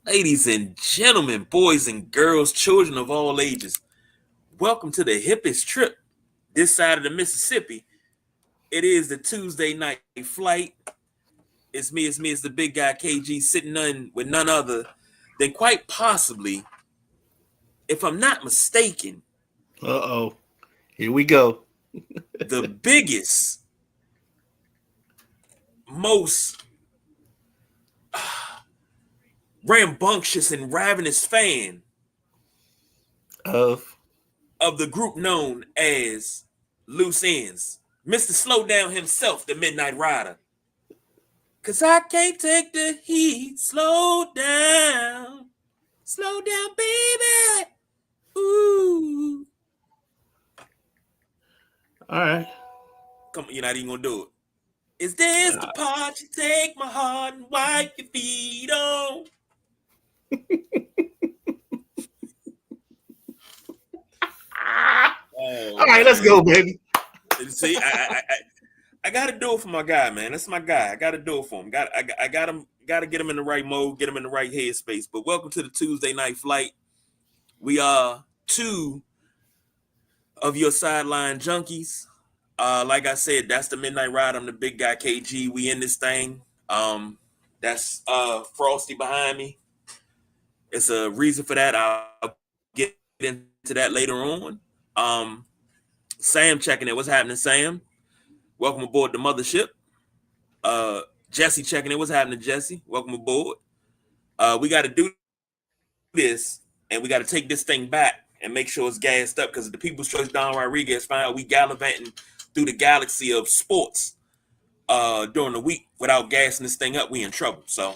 Ladies and gentlemen, boys and girls, children of all ages, welcome to the hippest trip this side of the Mississippi. It is the Tuesday night flight. It's the big guy KG sitting with none other than quite possibly, if I'm not mistaken, Uh-oh. Here we go. the biggest, most rambunctious and ravenous fan Of of the group known as Loose Ends. Mr. Slowdown himself, the Midnight Rider. Cause I can't take the heat. Slow down, baby. Ooh. all right. Come on, you're not even gonna do it. Is this the part you take my heart and wipe your feet on? All Oh right, let's man. go, baby. See, I gotta do it for my guy, man. That's my guy. I gotta do it for him. I got him. Got to get him in the right mode, get him in the right headspace. But welcome to the Tuesday night flight. We are two of your sideline junkies. Like I said, that's the Midnight Ride. I'm the big guy KG. We in this thing. That's Frosty behind me. It's a reason for that. I'll get into that later on. Um, Sam checking in. What's happening, Sam? Welcome aboard the mothership. Jesse checking in. What's happening, Jesse? Welcome aboard. We got to do this, and we got to take this thing back and make sure it's gassed up because the People's Choice Don Rodriguez found out we gallivanting through the galaxy of sports during the week without gassing this thing up. We in trouble. So,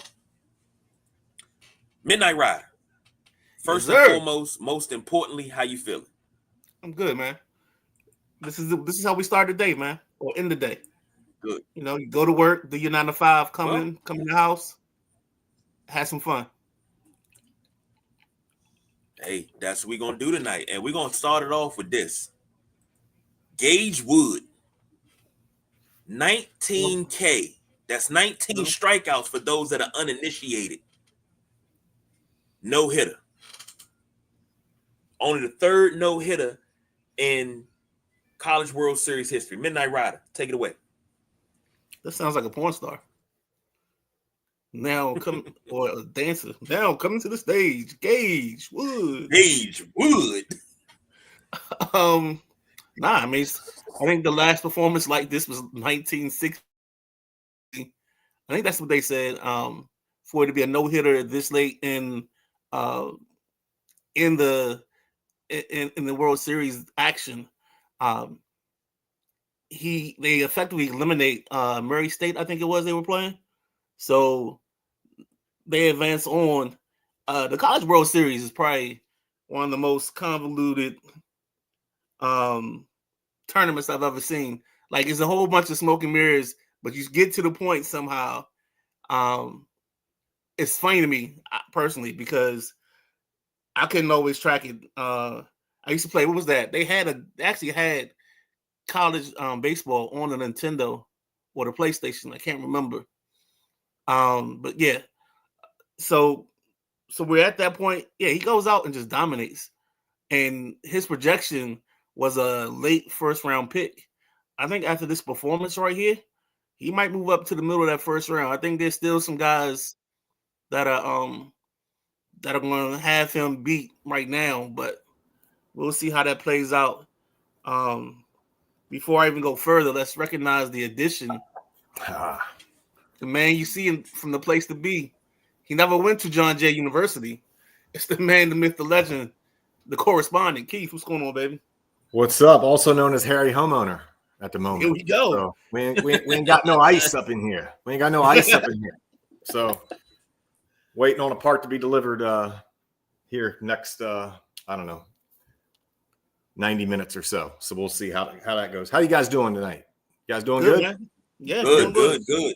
Midnight Rider. Yes, First and sir. foremost, most importantly, how you feeling? I'm good, man. This is how we start the day, man, or end the day. Good. You go to work, do your 9 to 5, Well, come in the house, have some fun. hey, that's what we're gonna do tonight, and we're gonna start it off with this. Gage Wood, Well, 19K. That's 19 well, strikeouts for those that are uninitiated. No hitter. Only the third no hitter in College World Series history. Midnight Rider, take it away. that sounds like a porn star. Now come or a dancer. Now coming to the stage, Gage Wood. Gage Wood. Um, nah, I mean, I think the last performance like this was 1960. I think that's what they said. For it to be a no hitter this late uh in the in the World Series action, um, they effectively eliminate Murray State. I think it was they were playing, so they advance on. The College World Series is probably one of the most convoluted um tournaments I've ever seen. Like it's a whole bunch of smoke and mirrors, but you get to the point somehow. Um, it's funny to me personally because I couldn't always track it. I used to play. What was that? They actually had college baseball on the Nintendo or the PlayStation. I can't remember. But yeah, so we're at that point. Yeah, he goes out and just dominates. And his projection was a late first round pick. I think after this performance right here, he might move up to the middle of that first round. I think there's still some guys that are going to have him beat right now, but we'll see how that plays out. Um, Before I even go further, let's recognize the addition. The man you see from the place to be. He never went to John Jay University. It's the man, the myth, the legend, the correspondent. Keith, what's going on, baby? What's up? Also known as Harry Homeowner at the Here moment. we go. So we ain't got no ice up in here. We ain't got no ice up in here. So waiting on a part to be delivered here next, I don't know, 90 minutes or so. So we'll see how that goes. How you guys doing tonight? You guys doing good? Man. Yeah, Good, good. good.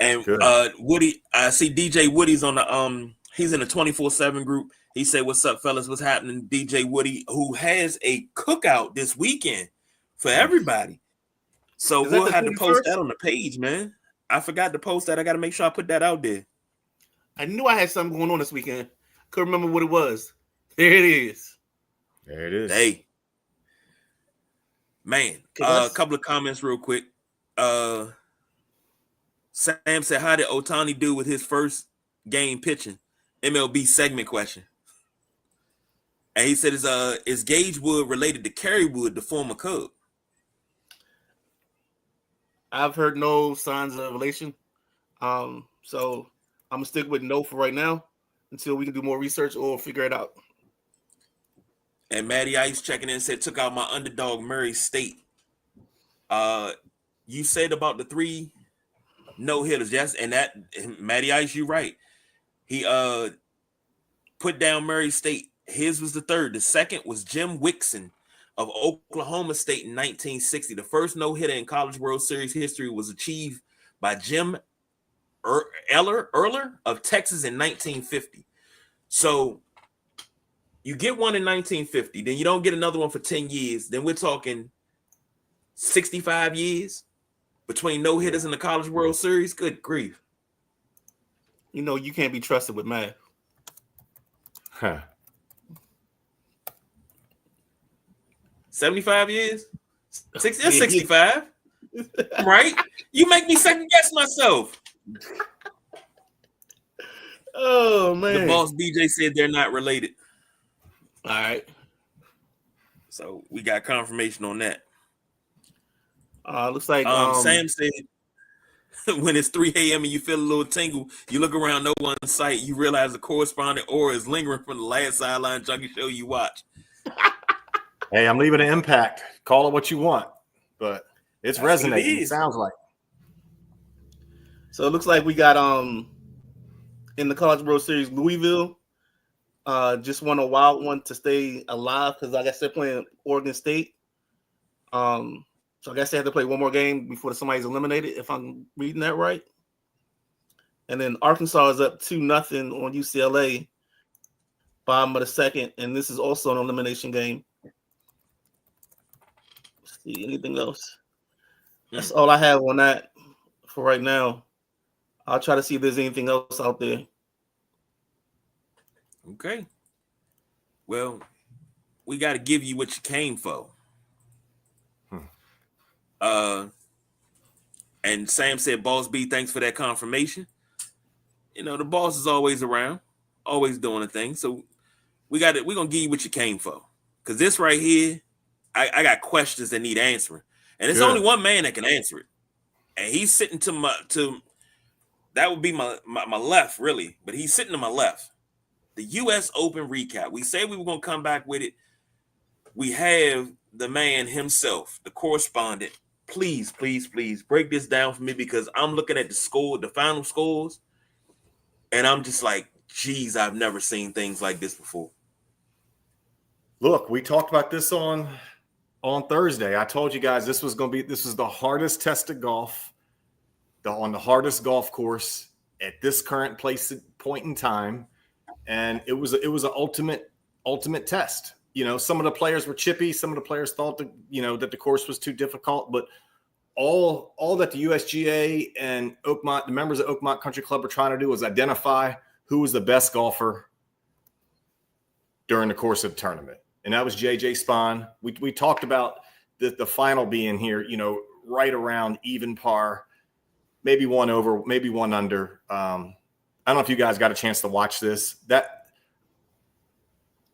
And Good. Woody, I see DJ Woody's on the he's in the 24/7 group. He said, "What's up, fellas? What's happening?" DJ Woody, who has a cookout this weekend for everybody. So Is that we'll the have to post 21st? that on the page, man. I forgot to post that. I got to make sure I put that out there. I knew I had something going on this weekend. Couldn't remember what it was. There it is. There it is. Hey, man, a couple of comments real quick. Sam said, how did Ohtani do with his first game pitching? MLB segment question. And he said, is Gage Wood related to Kerry Wood, the former Cub? I've heard no signs of relation. So I'm gonna stick with no for right now until we can do more research or figure it out. And Matty Ice checking in said, took out my underdog Murray State. You said about the 3 no-hitters, yes, and that Matty Ice, you're right. He put down Murray State. His was the 3rd. The 2nd was Jim Wixon of Oklahoma State in 1960. The first no-hitter in College World Series history was achieved by Jim Erler of Texas in 1950. So you get one in 1950, then you don't get another one for 10 years. Then we're talking 65 years between no-hitters in the College World Series. Good grief. You know, you can't be trusted with math. Huh. 75 years? 65. Right? You make me second guess myself. Oh, man. The boss BJ said they're not related. All right. So we got confirmation on that. Looks like Sam said when it's 3 a.m. and you feel a little tingle, you look around, no one in sight, you realize the correspondent aura is lingering from the last Sideline Junkie show you watch. Hey, I'm leaving an impact. Call it what you want, but it's That's what it resonating. It is. sounds like. So it looks like we got in the College World Series, Louisville just won a wild one to stay alive because I guess they're playing Oregon State. So I guess they have to play one more game before somebody's eliminated, if I'm reading that right. And then Arkansas is up 2-0 on UCLA, bottom of the 2nd, and this is also an elimination game. Let's see, anything else? That's all I have on that for right now. I'll try to see if there's anything else out there. Okay. Well, we got to give you what you came for. And Sam said, Boss B, thanks for that confirmation. You know, the boss is always around, always doing a thing. So we're gonna give you what you came for. Because this right here, I got questions that need answering. And it's only one man that can answer it. And he's sitting to that would be my left, really, but he's sitting to my left. The US Open recap. We said we were gonna come back with it. We have the man himself, the correspondent. Please, please, please break this down for me because I'm looking at the final scores, and I'm just like, geez, I've never seen things like this before. Look, we talked about this on Thursday. I told you guys this was the hardest test of golf, on the hardest golf course at this current point in time, and it was an ultimate test. You know, some of the players were chippy. Some of the players thought that the course was too difficult. But all that the USGA and Oakmont, the members of Oakmont Country Club, were trying to do was identify who was the best golfer during the course of the tournament, and that was JJ Spaun. We talked about the final being here, right around even par, maybe one over, maybe one under. I don't know if you guys got a chance to watch this. That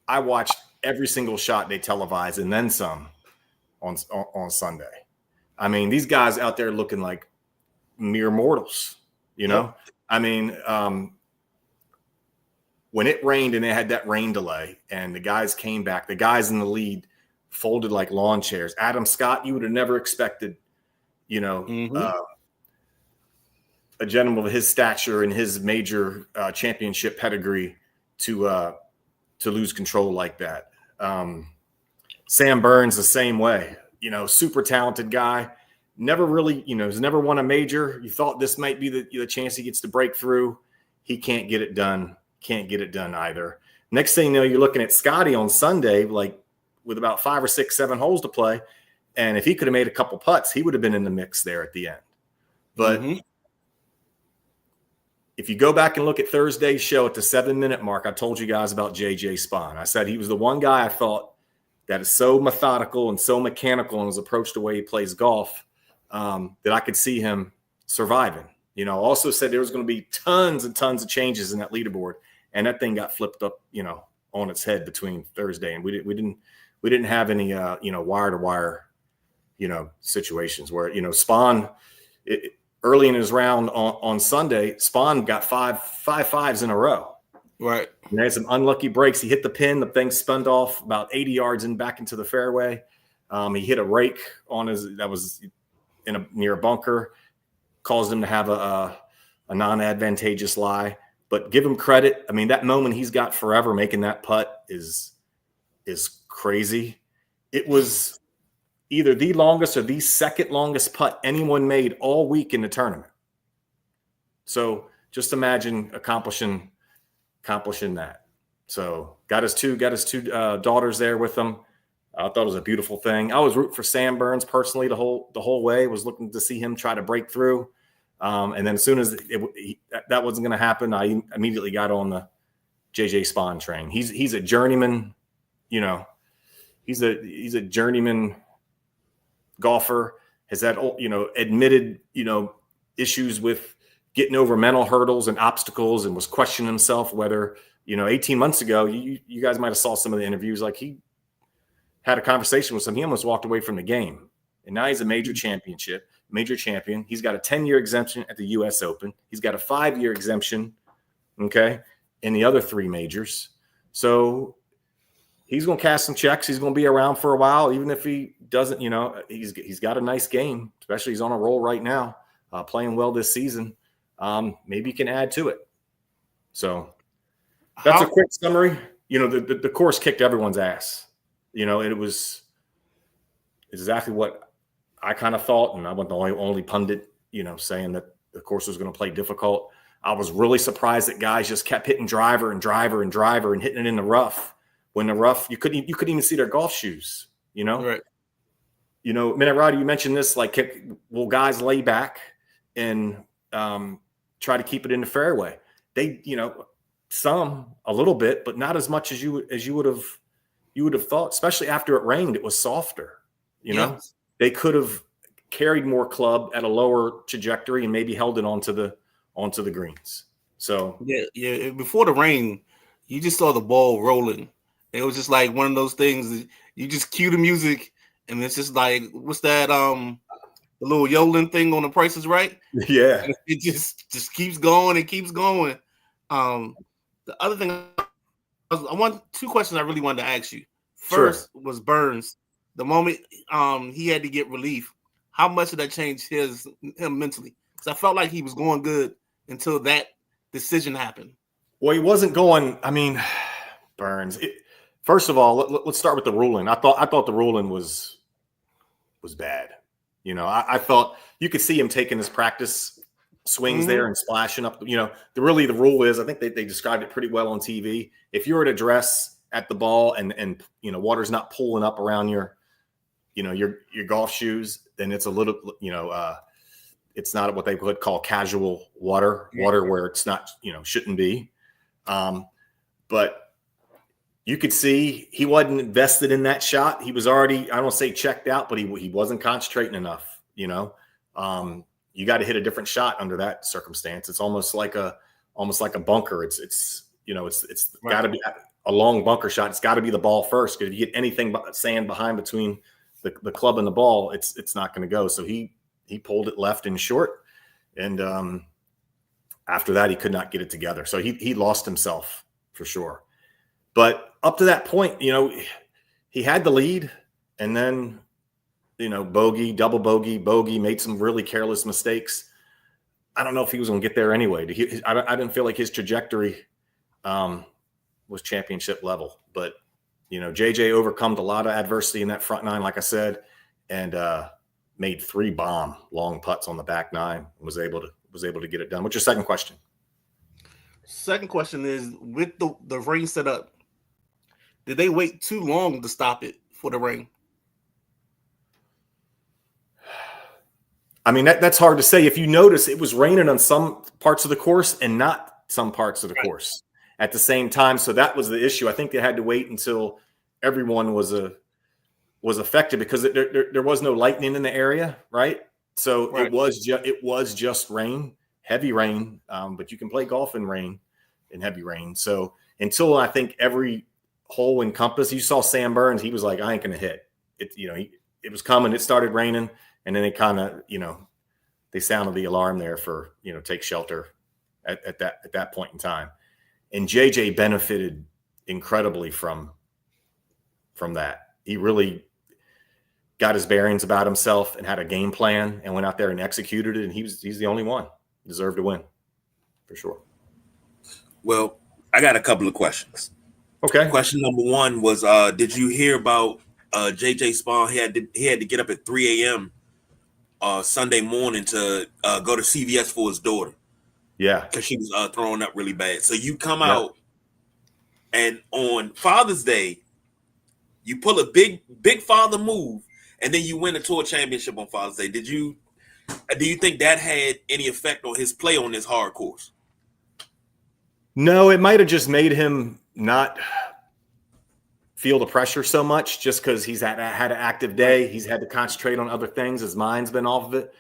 I watched every single shot they televised and then some on Sunday. I mean, these guys out there looking like mere mortals, Yep. I mean, when it rained and they had that rain delay and the guys came back, the guys in the lead folded like lawn chairs. Adam Scott, you would have never expected, a gentleman of his stature and his major championship pedigree to lose control like that. Sam Burns the same way, super talented guy, never really, has never won a major. You thought this might be the chance he gets to break through. He can't get it done. Can't get it done either. Next thing you know, you're looking at Scotty on Sunday, like with about 5 or 6, 7 holes to play. And if he could have made a couple putts, he would have been in the mix there at the end. But, if you go back and look at Thursday's show at the 7-minute mark, I told you guys about JJ Spaun. I said he was the one guy I thought that is so methodical and so mechanical in his approach to the way he plays golf that I could see him surviving. You know, also said there was going to be tons and tons of changes in that leaderboard, and that thing got flipped up, you know, on its head between Thursday, and we didn't have any you know, wire to wire, you know, situations where, you know, Spaun early in his round on Sunday, Spaun got five fives in a row. Right. And they had some unlucky breaks. He hit the pin, the thing spun off about 80 yards in back into the fairway. He hit a rake on that was near a bunker, caused him to have a non-advantageous lie. But give him credit. I mean, that moment he's got forever making that putt is crazy. It was either the longest or the second longest putt anyone made all week in the tournament. So just imagine accomplishing that. So got his two daughters there with him. I thought it was a beautiful thing. I was rooting for Sam Burns personally the whole way. Was looking to see him try to break through. And then as soon as that wasn't going to happen, I immediately got on the JJ Spaun train. He's a journeyman, you know. He's a journeyman golfer. Has had, you know, admitted, you know, issues with getting over mental hurdles and obstacles, and was questioning himself whether, you know, 18 months ago, you guys might have saw some of the interviews. Like, he had a conversation with him. He almost walked away from the game, and now he's a major champion. He's got a 10-year exemption at the U.S. Open. He's got a 5-year exemption, okay, in the other 3 majors. So he's going to cash some checks. He's going to be around for a while, even if he doesn't, you know, he's got a nice game, especially he's on a roll right now, playing well this season. Maybe he can add to it. So that's a quick summary. You know, the course kicked everyone's ass. You know, it was exactly what I kind of thought, and I wasn't the only pundit, you know, saying that the course was going to play difficult. I was really surprised that guys just kept hitting driver and hitting it in the rough. When the rough, you couldn't even see their golf shoes, you know? Right. You know, Minute Roddy, you mentioned this, like, will guys lay back and try to keep it in the fairway? They, you know, some a little bit, but not as much as you would have thought, especially after it rained. It was softer, you know? They could have carried more club at a lower trajectory and maybe held it onto the greens. So yeah. Before the rain, you just saw the ball rolling. It was just like one of those things that you just cue the music, and it's just like, what's that? The little yodeling thing on The Price is Right. Yeah, and it just keeps going and keeps going. The other thing, I want 2 questions I really wanted to ask you. First was Burns. The moment he had to get relief, how much did that change him mentally? Because I felt like he was going good until that decision happened. Well, he wasn't going. I mean, Burns. First of all, let's start with the ruling. I thought the ruling was bad. You know, I thought you could see him taking his practice swings there and splashing up. You know, the rule is, I think they described it pretty well on TV. If you're at address at the ball and you know, water's not pooling up around your golf shoes, then it's a little, you know, it's not what they would call casual water where it's not, you know, shouldn't be. But you could see he wasn't invested in that shot. He was already, I don't say checked out, but he wasn't concentrating enough, you know. You got to hit a different shot under that circumstance. It's almost like a bunker. It's you know, it's right. Got to be a long bunker shot. It's got to be the ball first, because if you get anything but sand behind between the club and the ball, it's not going to go. So he pulled it left and short, and after that he could not get it together. So he lost himself for sure. But up to that point, you know, he had the lead, and then, you know, bogey, double bogey, made some really careless mistakes. I don't know if he was going to get there anyway. I didn't feel like his trajectory was championship level. But, you know, JJ overcome a lot of adversity in that front nine, like I said, and made 3 bomb long putts on the back nine and was able to get it done. What's your second question? Second question is, with the rain set up, did they wait too long to stop it for the rain? I mean, that's hard to say. If you notice, it was raining on some parts of the course and not some parts of the course at the same time. So that was the issue. I think they had to wait until everyone was affected because there was no lightning in the area, right? So Right. it was just rain, heavy rain. But you can play golf in rain, in heavy rain. So until I think every hole encompassed, you saw Sam Burns. He was like, I ain't gonna hit it. It was coming. It started raining. And then they kind of, they sounded the alarm there for, take shelter at that point in time. And JJ benefited incredibly from that. He really got his bearings about himself and had a game plan and went out there and executed it. And he's the only one deserved to win for sure. Well, I got a couple of questions. Okay. Question number one was, did you hear about JJ Spawn? He had to get up at 3 a.m. Sunday morning to go to CVS for his daughter. Yeah. Because she was throwing up really bad. So you come out and on Father's Day, you pull a big father move, and then you win a tour championship on Father's Day. Do you think that had any effect on his play on this hard course? No, it might have just made him not feel the pressure so much just because he's had an active day. He's had to concentrate on other things. His mind's been off of it.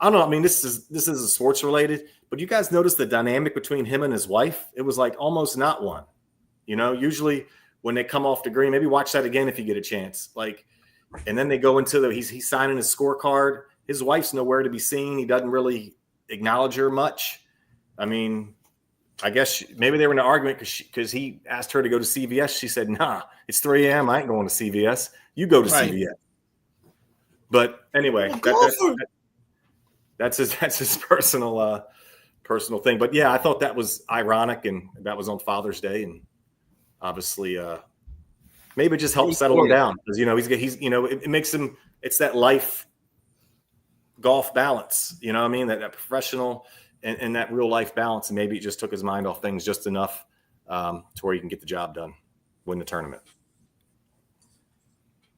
I don't know. I mean, this is sports related, but you guys notice the dynamic between him and his wife? It was like almost not one. Usually when they come off the green, maybe watch that again if you get a chance. And then they go into he's signing his scorecard. His wife's nowhere to be seen. He doesn't really acknowledge her much. I mean, I guess maybe they were in an argument because he asked her to go to CVS. She said, nah, it's 3 a.m. I ain't going to CVS. You go to CVS. But anyway, that's his personal thing. But yeah, I thought that was ironic, and that was on Father's Day, and obviously maybe it just helps settle him down because he's it makes him, it's that life golf balance. You know what I mean? That professional and that real life balance, and maybe it just took his mind off things just enough to where he can get the job done, win the tournament.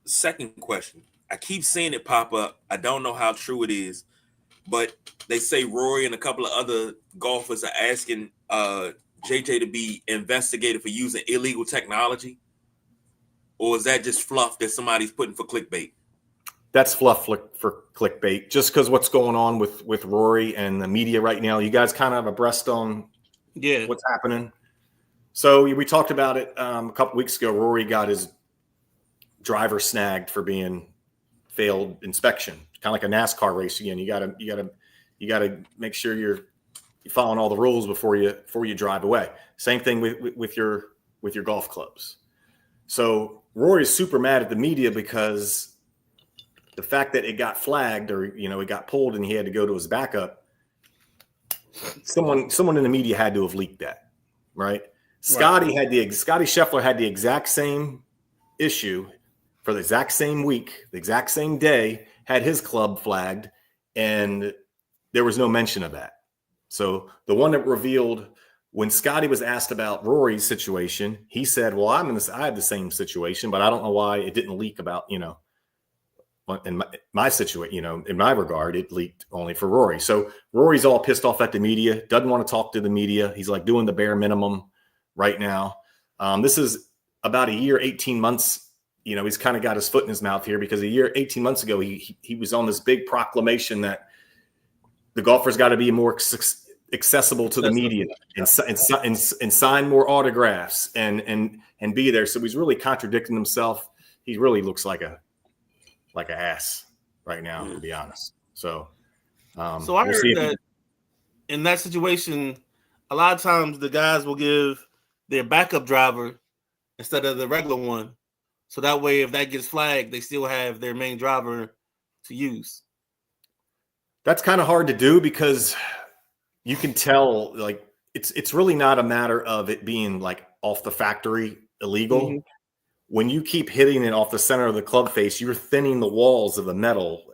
Second question. I keep seeing it pop up. I don't know how true it is, but they say Rory and a couple of other golfers are asking JJ to be investigated for using illegal technology. Or is that just fluff that somebody's putting for clickbait? That's fluff for clickbait. Just because what's going on with Rory and the media right now, you guys kind of abreast on what's happening. So we talked about it a couple weeks ago. Rory got his driver snagged for being failed inspection, kind of like a NASCAR race. Again, you gotta make sure you're following all the rules before you drive away. Same thing with your golf clubs. So Rory's super mad at the media because the fact that it got flagged or it got pulled and he had to go to his backup. Someone in the media had to have leaked that, right? Scotty Scheffler had the exact same issue for the exact same week, the exact same day, had his club flagged, and there was no mention of that. So the one that revealed when Scotty was asked about Rory's situation, he said, well, I had the same situation, but I don't know why it didn't leak about, in my situation, in my regard, it leaked only for Rory. So Rory's all pissed off at the media, doesn't want to talk to the media. He's like doing the bare minimum right now. This is about a year, 18 months. He's kind of got his foot in his mouth here because 18 months ago, he was on this big proclamation that the golfers got to be more accessible to the media and sign more autographs and be there. So he's really contradicting himself. He really looks like an ass right now, to be honest. So I heard that in that situation, a lot of times the guys will give their backup driver instead of the regular one. So that way, if that gets flagged, they still have their main driver to use. That's kind of hard to do because you can tell, it's really not a matter of it being off the factory illegal. Mm-hmm. When you keep hitting it off the center of the club face, you're thinning the walls of the metal.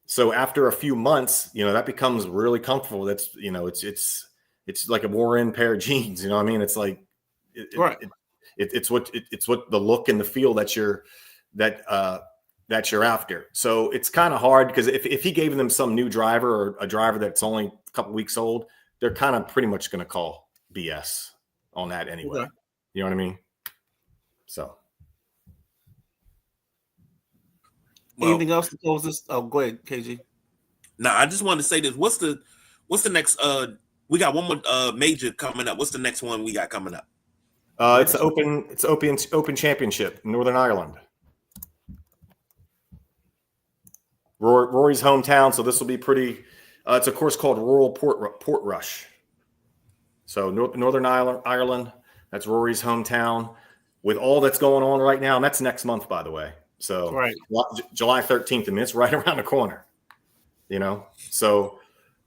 So after a few months, that becomes really comfortable. That's it's like a worn pair of jeans. You know what I mean? It's like it's what the look and the feel that that you're after. So it's kind of hard because if he gave them some new driver or a driver that's only a couple weeks old, they're kind of pretty much going to call BS on that anyway. Okay. You know what I mean? So. Well, Anything else to close this? Oh, go ahead, KG. Now, I just wanted to say this. What's the next? We got one more major coming up. What's the next one we got coming up? It's the Open Championship in Northern Ireland. Rory's hometown, so this will be pretty. It's a course called Royal Portrush. So Northern Ireland, that's Rory's hometown. With all that's going on right now, and that's next month, by the way. So right. July 13th, and it's right around the corner. You know, so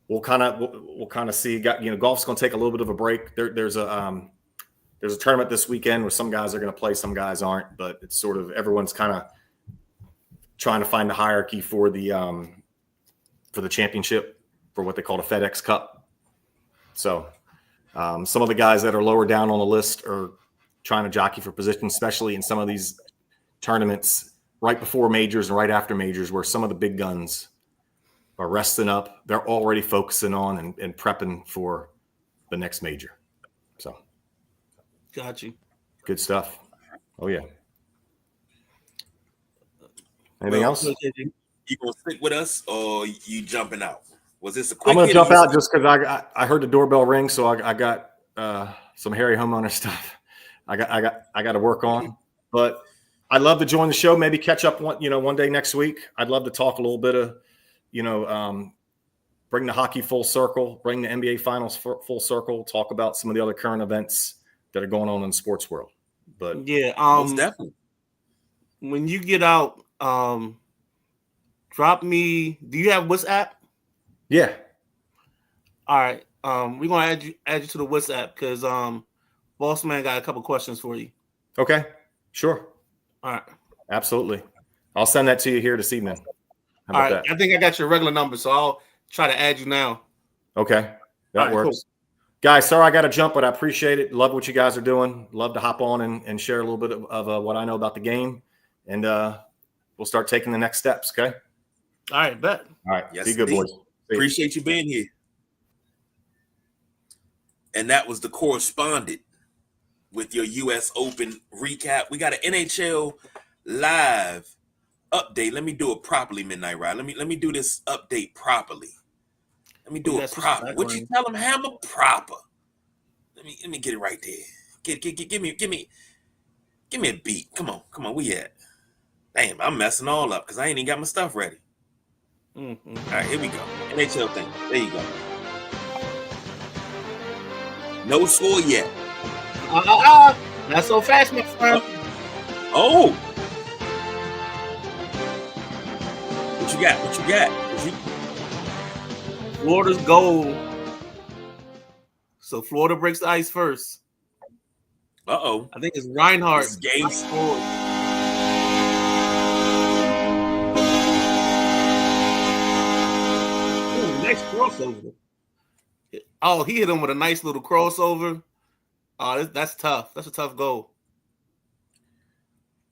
we'll kind of see. Golf's going to take a little bit of a break. There's a tournament this weekend where some guys are going to play, some guys aren't, but it's sort of everyone's kind of trying to find the hierarchy for the championship, for what they call the FedEx Cup. So some of the guys that are lower down on the list are trying to jockey for position, especially in some of these tournaments right before majors and right after majors, where some of the big guns are resting up. They're already focusing on and prepping for the next major. So. Got you. Good stuff. Oh, yeah. Anything else? You gonna stick with us or you jumping out? Was this a quick I'm going to hit jump or you- out just because I heard the doorbell ring, so I got some Harry homeowner stuff I got to work on. But I'd love to join the show, maybe catch up one day next week. I'd love to talk a little bit of, bring the hockey full circle, bring the NBA finals full circle, talk about some of the other current events that are going on in the sports world. But yeah, most definitely. When you get out, drop me. Do you have WhatsApp? yeah. All right. We're gonna add you to the WhatsApp because Boss Man got a couple questions for you. Okay. Sure. All right. Absolutely. I'll send that to you here this evening. How All about right. that? I think I got your regular number, so I'll try to add you now. Okay. That All right, works. cool. Guys, sorry I got to jump, but I appreciate it. Love what you guys are doing. Love to hop on and share a little bit of what I know about the game. And we'll start taking the next steps, okay? All right, bet. All right. Yes, Be good, indeed. boys. See you. Appreciate you being here. And that was the correspondent with your U.S. Open recap. We got an NHL live update. Let me do it properly, Midnight Ride. Let me do this update properly. Let me do Yeah, it proper. What you tell them, Hammer? Proper. Let me get it right there. Give me a beat. Come on. Where you at? Damn, I'm messing all up because I ain't even got my stuff ready. Mm-hmm. All right, here we go. NHL thing. There you go. No score yet. Not so fast, my friend. Oh. What you got? Florida's goal. So Florida breaks the ice first. Uh-oh. I think it's Reinhardt. This game scored. Ooh, nice crossover. Oh, he hit him with a nice little crossover. Oh, that's tough. That's a tough goal.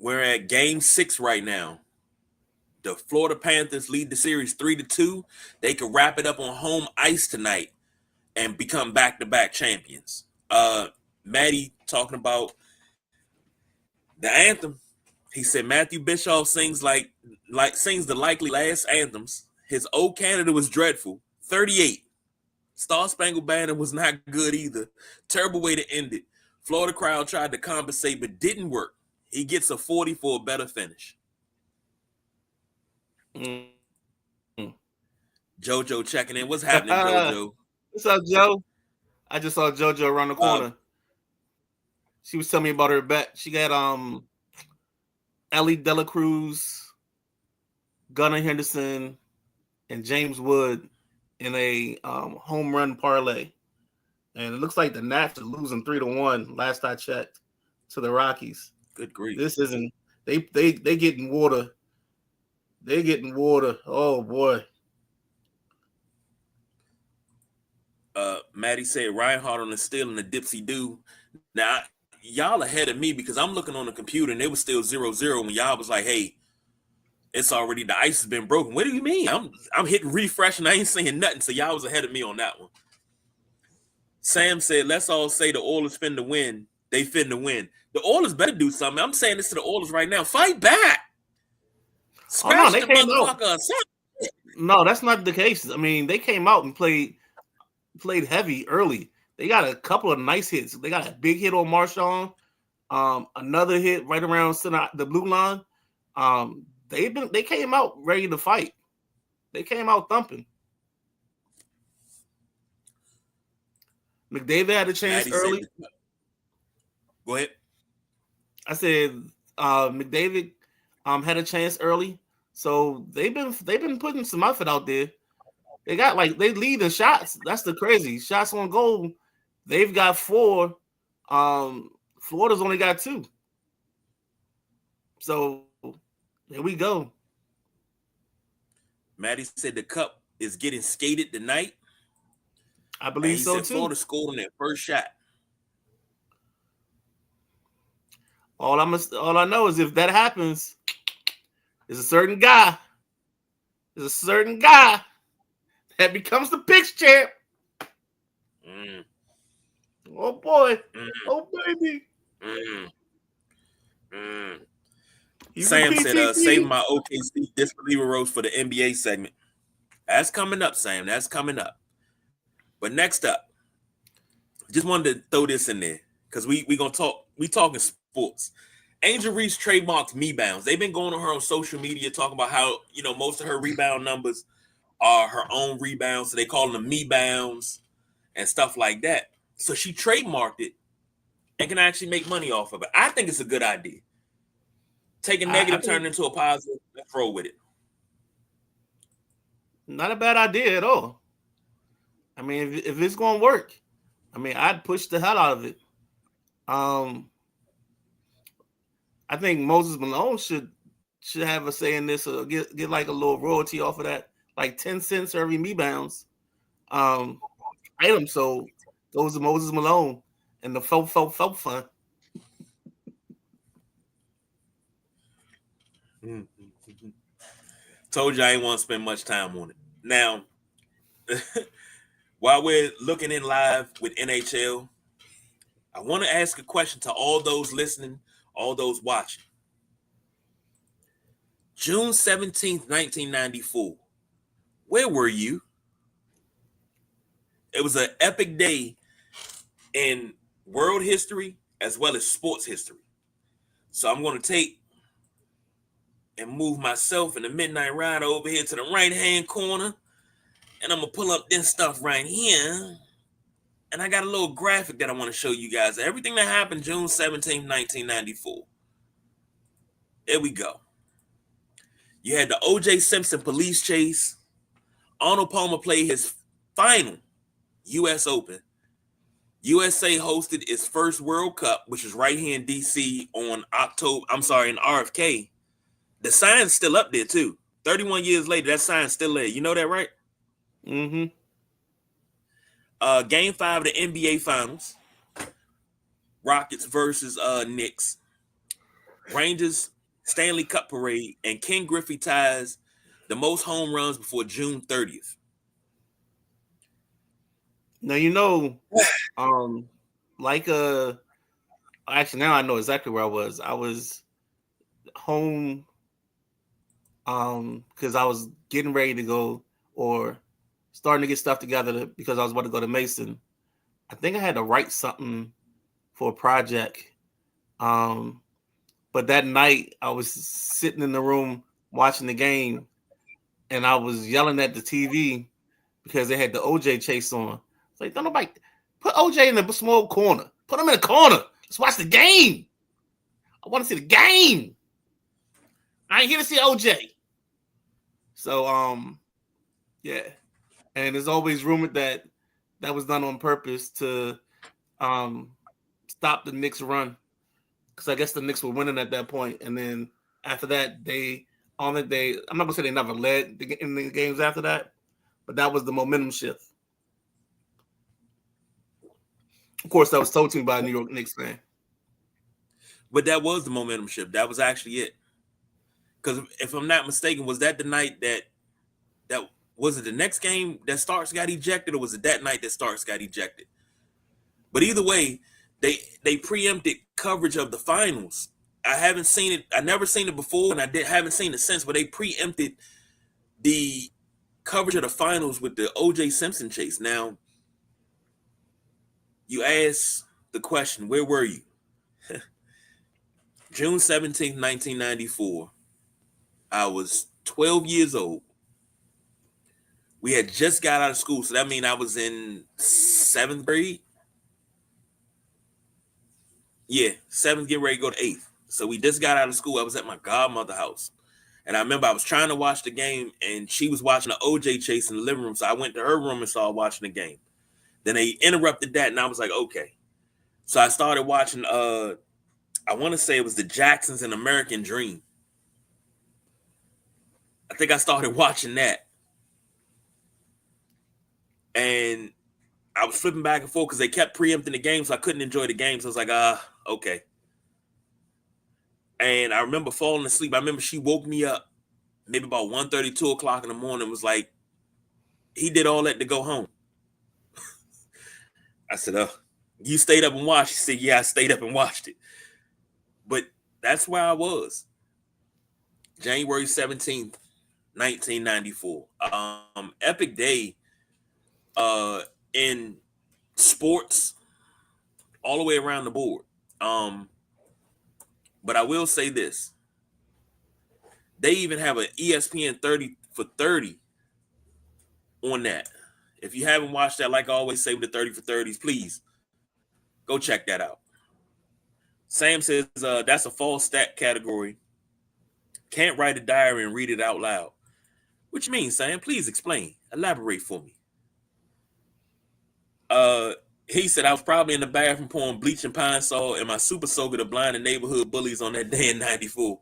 We're at game 6 right now. The Florida Panthers lead the series 3-2. They could wrap it up on home ice tonight and become back-to-back champions. Maddie talking about the anthem. He said Matthew Bischoff sings sings the likely last anthems. His old Canada was dreadful. 38. Star Spangled Banner was not good either. Terrible way to end it. Florida crowd tried to compensate but didn't work. He gets a 40 for a better finish. Mm-hmm. JoJo checking in. What's happening, JoJo? What's up, Joe? I just saw JoJo around the corner. She was telling me about her bet. She got Ellie Dela Cruz, Gunnar Henderson, and James Wood in a home run parlay. And it looks like the Nats are losing 3-1 last I checked to the Rockies. Good grief. This isn't they getting water. They're getting water. Oh boy. Maddie said Reinhardt on the steal and the dipsy do. Now y'all ahead of me because I'm looking on the computer and they were still 0-0 when y'all was like, hey, it's already the ice has been broken. What do you mean? I'm hitting refresh and I ain't saying nothing. So y'all was ahead of me on that one. Sam said, let's all say the Oilers finna win. They finna win. The Oilers better do something. I'm saying this to the Oilers right now. Fight back. Scratch they the came motherfucker out. or something. No, that's not the case. I mean, they came out and played heavy early. They got a couple of nice hits. They got a big hit on Marchand. Another hit right around the blue line. They came out ready to fight. They came out thumping. McDavid had a chance early. Go ahead. I said McDavid had a chance early. So they've been putting some effort out there. They lead in shots. That's the crazy. Shots on goal. They've got 4. Florida's only got 2. So there we go. Maddie said the Cup is getting skated tonight. I believe so too. Florida scored on their first shot. All I know is if that happens, there's a certain guy that becomes the Picks champ. Oh boy. Oh baby. Sam said, save my OKC disbeliever roast for the NBA segment. That's coming up, Sam. That's coming up. But next up, just wanted to throw this in there because we talking sports. Angel Reese trademarked Me-Bounds. They've been going on her on social media talking about how, most of her rebound numbers are her own rebounds. So they call them Me-Bounds and stuff like that. So she trademarked it and can actually make money off of it. I think it's a good idea. Take a negative, turn it into a positive. Let's roll with it. Not a bad idea at all. I mean, if it's going to work, I'd push the hell out of it. I think Moses Malone should have a say in this, or get like a little royalty off of that, like 10 cents every Me-Bounds item. So goes to Moses Malone and the faux fund. Told you I ain't want to spend much time on it. Now, while we're looking in live with NHL, I want to ask a question to all those listening, all those watching. June 17th, 1994. Where were you? It was an epic day in world history as well as sports history. So I'm going to take and move myself in the midnight ride over here to the right-hand corner. And I'm going to pull up this stuff right here. And I got a little graphic that I want to show you guys. Everything that happened June 17, 1994. There we go. You had the O.J. Simpson police chase. Arnold Palmer played his final U.S. Open. USA hosted its first World Cup, which is right here in D.C. in RFK. The sign's still up there, too. 31 years later, that sign's still there. You know that, right? Mm-hmm. Game 5 of the NBA Finals. Rockets versus Knicks. Rangers Stanley Cup parade, and Ken Griffey ties the most home runs before June 30th. Now, actually now I know exactly where I was. I was home because I was getting ready to go or starting to get stuff together because I was about to go to Mason. I think I had to write something for a project. But that night I was sitting in the room watching the game and I was yelling at the TV because they had the OJ chase on. It's like, don't nobody put OJ in the small corner. Put him in the corner. Let's watch the game. I want to see the game. I ain't here to see OJ. So, yeah. And there's always rumored that was done on purpose to stop the Knicks run. Because I guess the Knicks were winning at that point. And then after that, I'm not going to say they never led in the games after that, but that was the momentum shift. Of course, that was told to me by a New York Knicks fan. But that was the momentum shift. That was actually it. Because if I'm not mistaken, was that the night that was it the next game that Starks got ejected, or was it that night that Starks got ejected? But either way, they preempted coverage of the finals. I haven't seen it. I never seen it before, and haven't seen it since. But they preempted the coverage of the finals with the O.J. Simpson chase. Now, you ask the question, where were you? June 17th, 1994. I was 12 years old. We had just got out of school, so that means I was in 7th grade. Yeah, 7th, getting ready to go to 8th. So we just got out of school. I was at my godmother's house. And I remember I was trying to watch the game, and she was watching the OJ chase in the living room. So I went to her room and started watching the game. Then they interrupted that, and I was like, okay. So I started watching, I want to say it was the Jacksons and American Dream. I think I started watching that. And I was flipping back and forth because they kept preempting the game, so I couldn't enjoy the game. So I was like, okay. And I remember falling asleep. I remember she woke me up maybe about 1:30, 2 o'clock in the morning. Was like, he did all that to go home. I said, you stayed up and watched? She said, yeah, I stayed up and watched it. But that's where I was. January 17th, 1994. Epic day in sports all the way around the board. But I will say this. They even have an ESPN 30 for 30 on that. If you haven't watched that, like I always say with the 30 for 30s, please go check that out. Sam says that's a false stat category. Can't write a diary and read it out loud. What you mean, Sam? Please explain. Elaborate for me. He said I was probably in the bathroom pouring bleach and pine sol and my super soaker to blind the neighborhood bullies on that day in 94.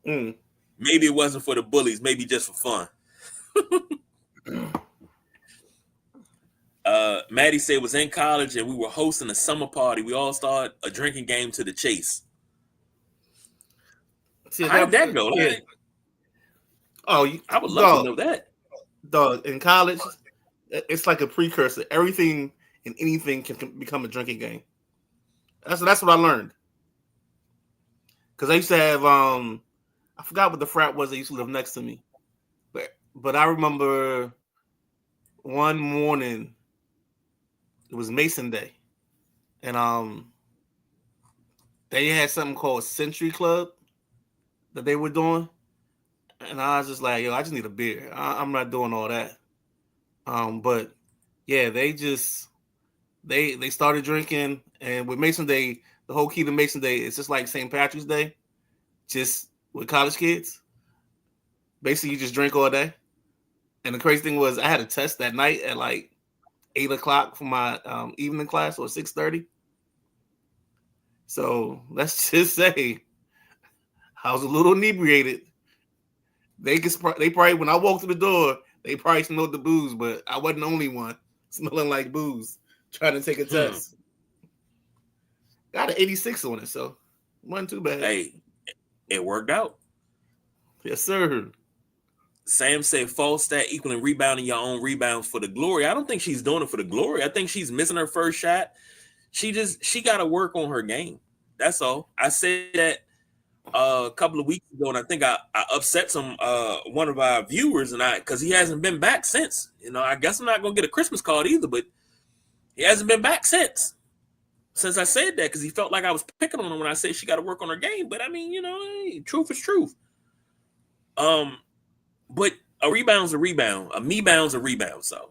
Maybe it wasn't for the bullies, maybe just for fun. Maddie said was in college and we were hosting a summer party. We all started a drinking game to the chase. See, how did that go? Yeah. I would love to know that. Dog, in college, it's like a precursor. Everything and anything can become a drinking game. That's what I learned. Because I used to have I forgot what the frat was that used to live next to me. But I remember one morning it was Mason Day. And they had something called Century Club that they were doing. And I was just like, yo, I just need a beer. I'm not doing all that. But yeah, they started drinking, and with Mason Day, the whole key to Mason Day is just like St. Patrick's Day, just with college kids. Basically, you just drink all day. And the crazy thing was, I had a test that night at like 8 o'clock for my evening class, or 6:30. So let's just say I was a little inebriated. They probably, when I walked through the door, they probably smelled the booze, but I wasn't the only one smelling like booze trying to take a test. Got an 86 on it, so wasn't too bad. Hey, it worked out. Yes, sir. Sam said false stat equaling rebounding your own rebounds for the glory. I don't think she's doing it for the glory. I think she's missing her first shot. She got to work on her game. That's all. I said that a couple of weeks ago, and I think I upset one of our viewers, and because he hasn't been back since. You know, I guess I'm not gonna get a Christmas card either, but he hasn't been back since I said that, because he felt like I was picking on him when I said she got to work on her game. But I mean, you know, hey, truth is truth. But a rebound's a rebound. A me-bound's a rebound. So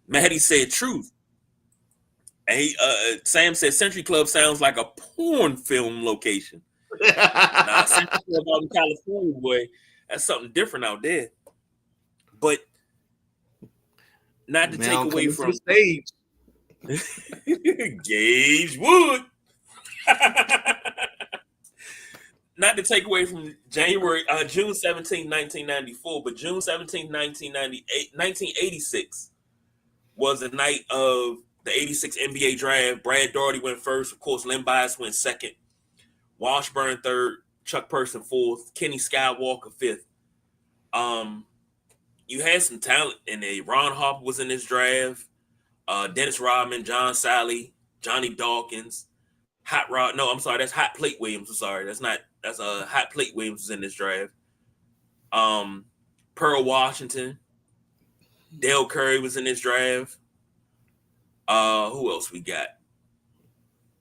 Maddie said truth. And Sam said Century Club sounds like a porn film location. Nah, Century Club out in California, boy, that's something different out there. But not to take away from the stage. Gage Wood. Not to take away from June 17, 1994, but June 17, 1986 was the night of the 86 NBA draft. Brad Daugherty went first. Of course, Len Bias went second. Washburn third. Chuck Person 4th, Kenny Skywalker 5th. You had some talent in there. Ron Harper was in this draft. Dennis Rodman, John Sally, Johnny Dawkins, Hot Rod. No, I'm sorry, that's Hot Plate Williams. I'm sorry, that's Hot Plate Williams was in this draft. Pearl Washington, Dale Curry was in this draft. Who else we got?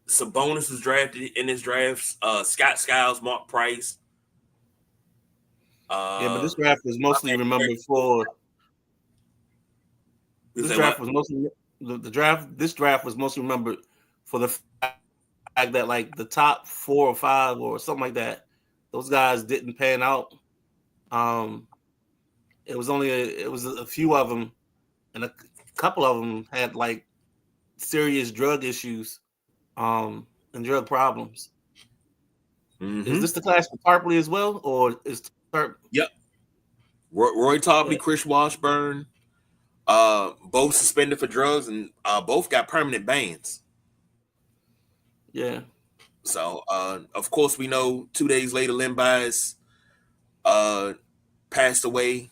Sabonis was drafted in this draft. Scott Skiles, Mark Price. Yeah, but this draft was mostly remembered for. This draft was mostly This draft was mostly remembered for the fact that like the top 4 or 5 or something like that, those guys didn't pan out. It was a few of them, and a couple of them had like serious drug issues, and drug problems. Mm-hmm. Is this the class for Tarpley as well, or is Yep. Roy Tarpley, Chris Washburn, both suspended for drugs, and both got permanent bans. Yeah. So, of course, we know 2 days later, Len Bias passed away.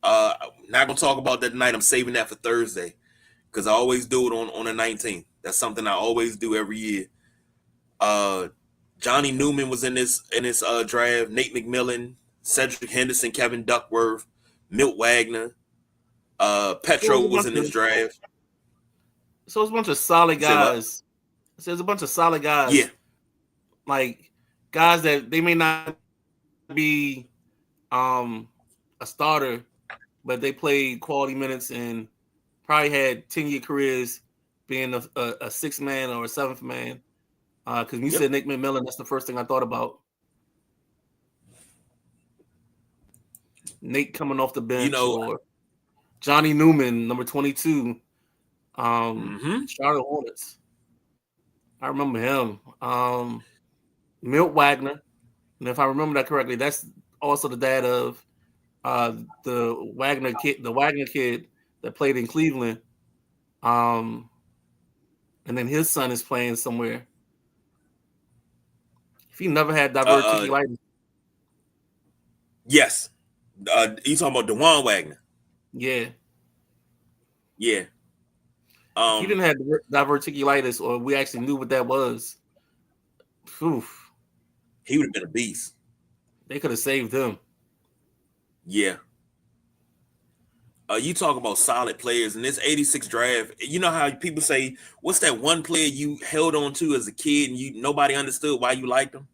Not gonna talk about that tonight. I'm saving that for Thursday because I always do it on the 19th. That's something I always do every year. Johnny Newman was in this draft. Nate McMillan, Cedric Henderson, Kevin Duckworth, Milt Wagner, Petro was in this draft. So it's a bunch of solid guys. So there's a bunch of solid guys. Yeah, like guys that they may not be a starter, but they played quality minutes and probably had 10-year careers being a 6th man or a 7th man. Because when you said Nick McMillan, that's the first thing I thought about. Nate coming off the bench, or Johnny Newman, number 22, Charlotte Hornets. I remember him. Milt Wagner, and if I remember that correctly, that's also the dad of the Wagner kid that played in Cleveland. And then his son is playing somewhere. If he never had diverticulitis. Yes. You talking about DeJuan Wagner? Yeah. Yeah. If he didn't have diverticulitis, or we actually knew what that was, oof, he would have been a beast. They could have saved him. Yeah. You talk about solid players in this 86 draft. You know how people say, what's that one player you held on to as a kid and nobody understood why you liked him?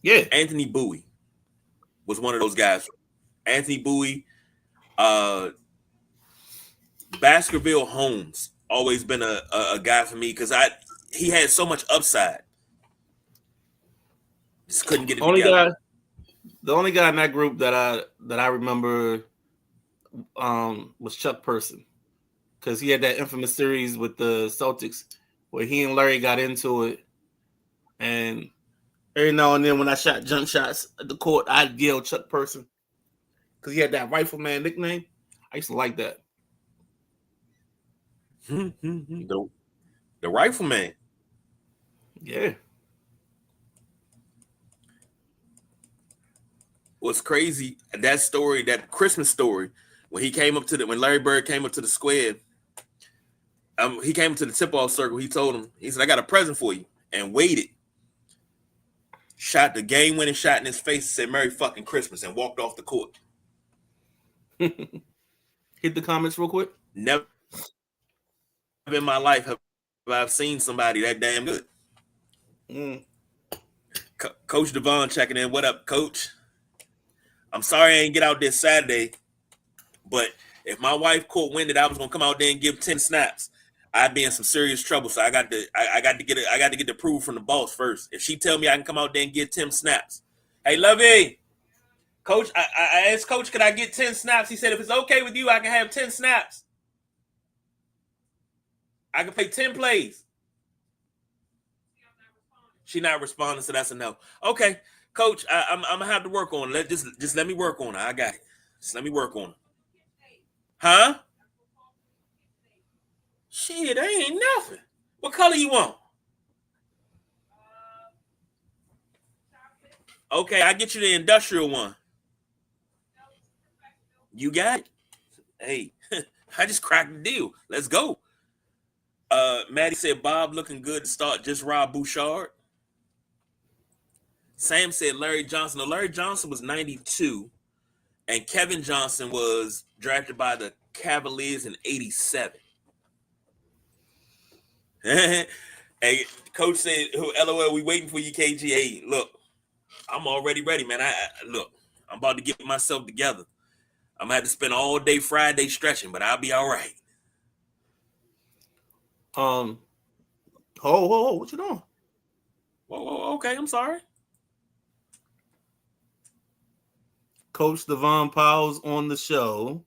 Yeah. Anthony Bowie was one of those guys. Anthony Bowie, Baskerville Holmes, always been a guy for me because he had so much upside. Just couldn't get it together. The only guy in that group that I remember was Chuck Person, because he had that infamous series with the Celtics where he and Larry got into it, and every now and then when I shot jump shots at the court, I'd yell Chuck Person because he had that rifleman nickname. I used to like that. The rifleman. Yeah. What's crazy, that story, that Christmas story, when Larry Bird came up to the square, he came to the tip-off circle. He told him, he said, "I got a present for you," and waited. Shot the game-winning shot in his face, said, "Merry fucking Christmas," and walked off the court. Hit the comments real quick. Never in my life have I seen somebody that damn good. Coach Devon checking in. What up, Coach? I'm sorry I ain't get out there Saturday, but if my wife caught wind that I was gonna come out there and give 10 snaps, I'd be in some serious trouble. So I got to get the approval from the boss first. If she tell me I can come out there and get 10 snaps, hey Lovey, Coach, I asked Coach, could I get 10 snaps? He said if it's okay with you, I can have 10 snaps. I can play 10 plays. She not responding, so that's a no. Okay. Coach, I'm gonna have to work on it. Just let me work on it. I got it. Just let me work on it. Huh? Shit, that ain't nothing. What color you want? Okay, I get you the industrial one. You got it. Hey, I just cracked the deal. Let's go. Maddie said Bob looking good to start. Just Rob Bouchard. Sam said Larry Johnson. No, Larry Johnson was 92, and Kevin Johnson was drafted by the Cavaliers in 87. Hey, coach said, "LOL, we waiting for you, KGA." Look, I'm already ready, man. I'm about to get myself together. I'm gonna have to spend all day Friday stretching, but I'll be all right. Whoa, what you doing? Whoa, okay, I'm sorry. Coach Devon Powell's on the show,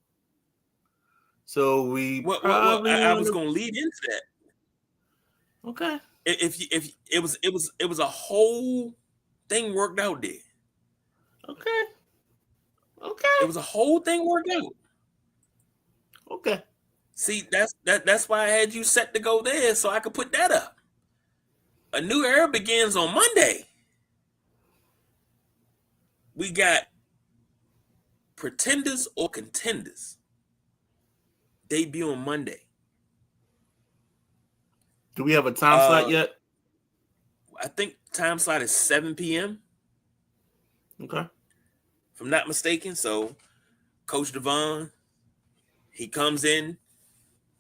so we I was gonna lead into that. Okay. If it was a whole thing worked out there. Okay. It was a whole thing worked out. Okay. See, that's why I had you set to go there so I could put that up. A new era begins on Monday. We got Pretenders or Contenders debut on Monday. Do we have a time slot yet? I think time slot is 7 p.m. Okay. If I'm not mistaken. So Coach Devon, he comes in,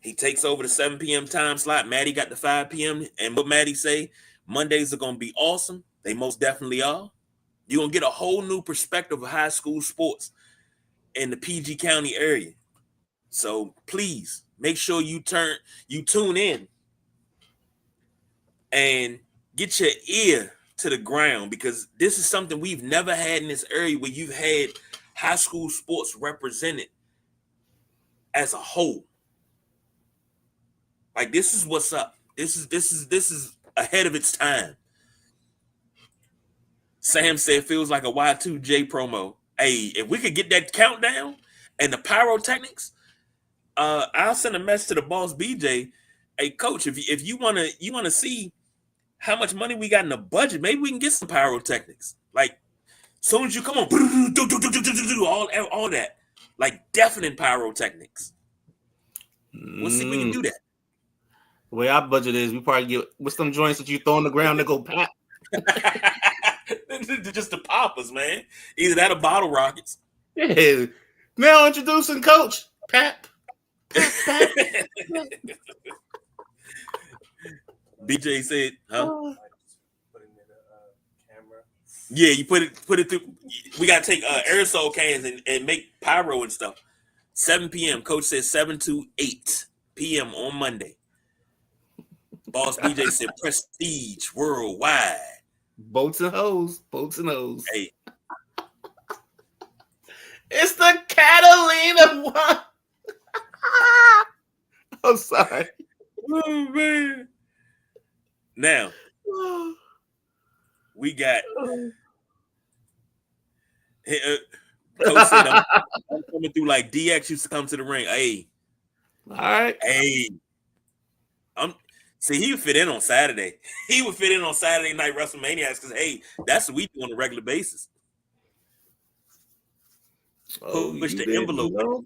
he takes over the 7 p.m. time slot. Maddie got the 5 p.m. And what Maddie say, Mondays are going to be awesome. They most definitely are. You're going to get a whole new perspective of high school sports in the PG County area. So please make sure you tune in and get your ear to the ground, because this is something we've never had in this area where you've had high school sports represented as a whole. Like, this is what's up. This is ahead of its time. Sam said feels like a Y2J promo. Hey, if we could get that countdown and the pyrotechnics, I'll send a message to the boss BJ. Hey, coach, if you wanna see how much money we got in the budget, maybe we can get some pyrotechnics. Like, soon as you come on, all that, like deafening pyrotechnics. We'll see if we can do that. The way our budget is, we probably get with some joints that you throw on the ground that go pop. Just the poppers, man. Either that or bottle rockets. Yeah. Now introducing Coach Pap. Pap. BJ said, huh? Yeah, you put it through. We gotta take aerosol cans and make pyro and stuff. 7 p.m. Coach said 7 to 8 p.m. on Monday. Boss BJ said prestige worldwide. Boats and hoes. Hey, it's the Catalina one. I'm sorry. Oh man. Now we got. Coach said I'm coming through like DX used to come to the ring. Hey, all right. Hey, see, he would fit in on Saturday. He would fit in on Saturday Night WrestleManiacs because, hey, that's what we do on a regular basis. Push the envelope.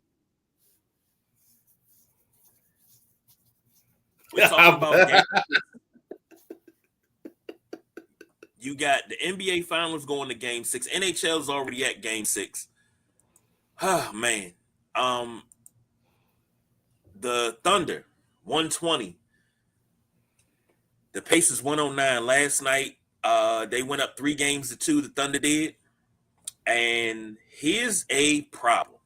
We're talking about game. You got the NBA Finals going to Game 6. NHL's already at Game 6. Oh, man. The Thunder, 120. The Pacers 109 last night. They went up 3-2. The Thunder did. And here's a problem.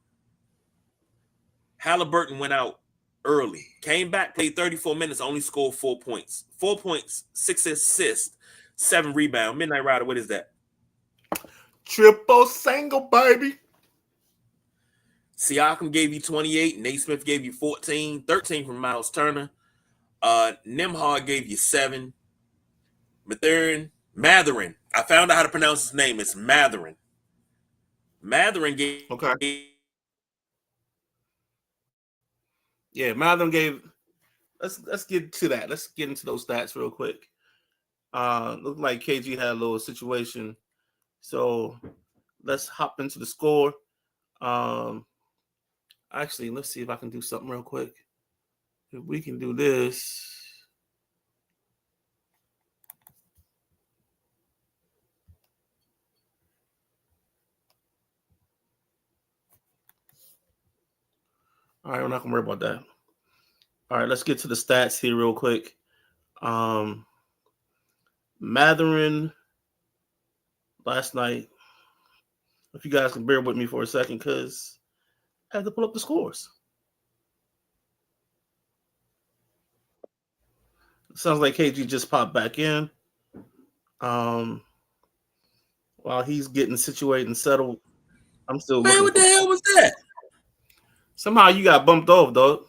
Halliburton went out early. Came back, played 34 minutes, only scored 4 points. 4 points, 6 assists, 7 rebounds. Midnight Rider, what is that? Triple single, baby. Siakam gave you 28. Naismith gave you 14. 13 from Miles Turner. Nembhard gave you 7. Mathurin. I found out how to pronounce his name. It's Mathurin. Mathurin gave. Okay. Yeah, Mathurin gave. Let's get to that. Let's get into those stats real quick. Looked like KG had a little situation. So let's hop into the score. Actually, let's see if I can do something real quick. If we can do this. All right, we're not gonna worry about that. All right, let's get to the stats here real quick. Matherin last night. If you guys can bear with me for a second, because I had to pull up the scores. Sounds like KG just popped back in. While he's getting situated and settled, I'm still Man, looking. what the hell was that? Somehow you got bumped off, dog.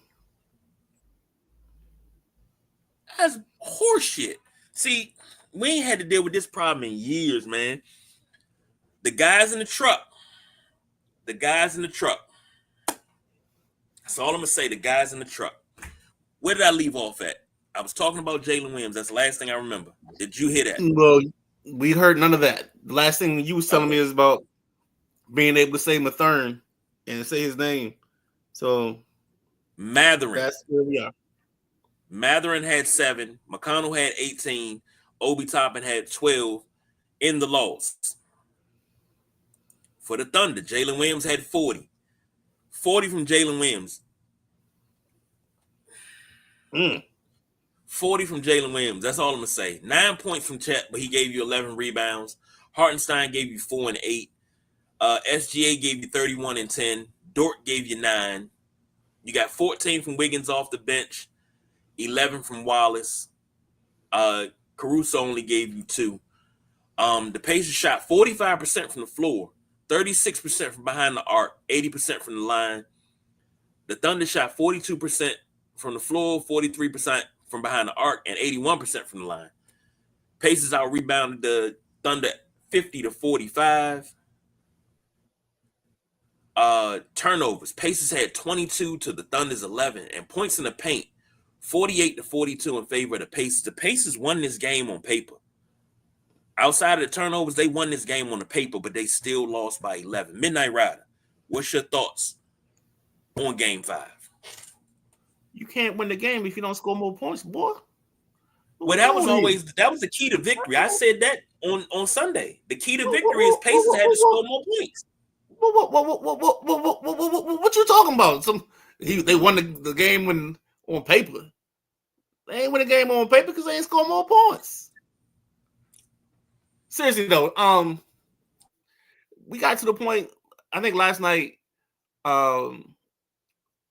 That's horseshit. See, we ain't had to deal with this problem in years, man. The guys in the truck. That's all I'm gonna say. The guys in the truck. Where did I leave off at? I was talking about Jalen Williams. That's the last thing I remember. Did you hear that? Well, we heard none of that. The last thing you was telling me is about being able to say Mathern and say his name. So Matherin. that's where we are. Matherin had 7. McConnell had 18. Obi Toppin had 12 in the loss. For the Thunder, Jalen Williams had 40. 40 from Jalen Williams. 40 from Jalen Williams. That's all I'm going to say. 9 points from Chet, but he gave you 11 rebounds. Hartenstein gave you 4 and 8. SGA gave you 31 and 10. Dort gave you 9. You got 14 from Wiggins off the bench. 11 from Wallace. Caruso only gave you 2. The Pacers shot 45% from the floor, 36% from behind the arc, 80% from the line. The Thunder shot 42% from the floor, 43% from behind the arc, and 81% from the line. Pacers out rebounded the Thunder 50-45. Turnovers. Pacers had 22 to the Thunder's 11, and points in the paint 48-42 in favor of the Pacers. The Pacers won this game on paper. Outside of the turnovers, they won this game on the paper, but they still lost by 11. Midnight Rider, what's your thoughts on Game 5? You can't win the game if you don't score more points, boy. Well, that was the key to victory. I said that on Sunday. The key to victory is Pacers had to score more points. What you talking about? They won the game on paper. They ain't win the game on paper because they ain't score more points. Seriously though, we got to the point. I think last night,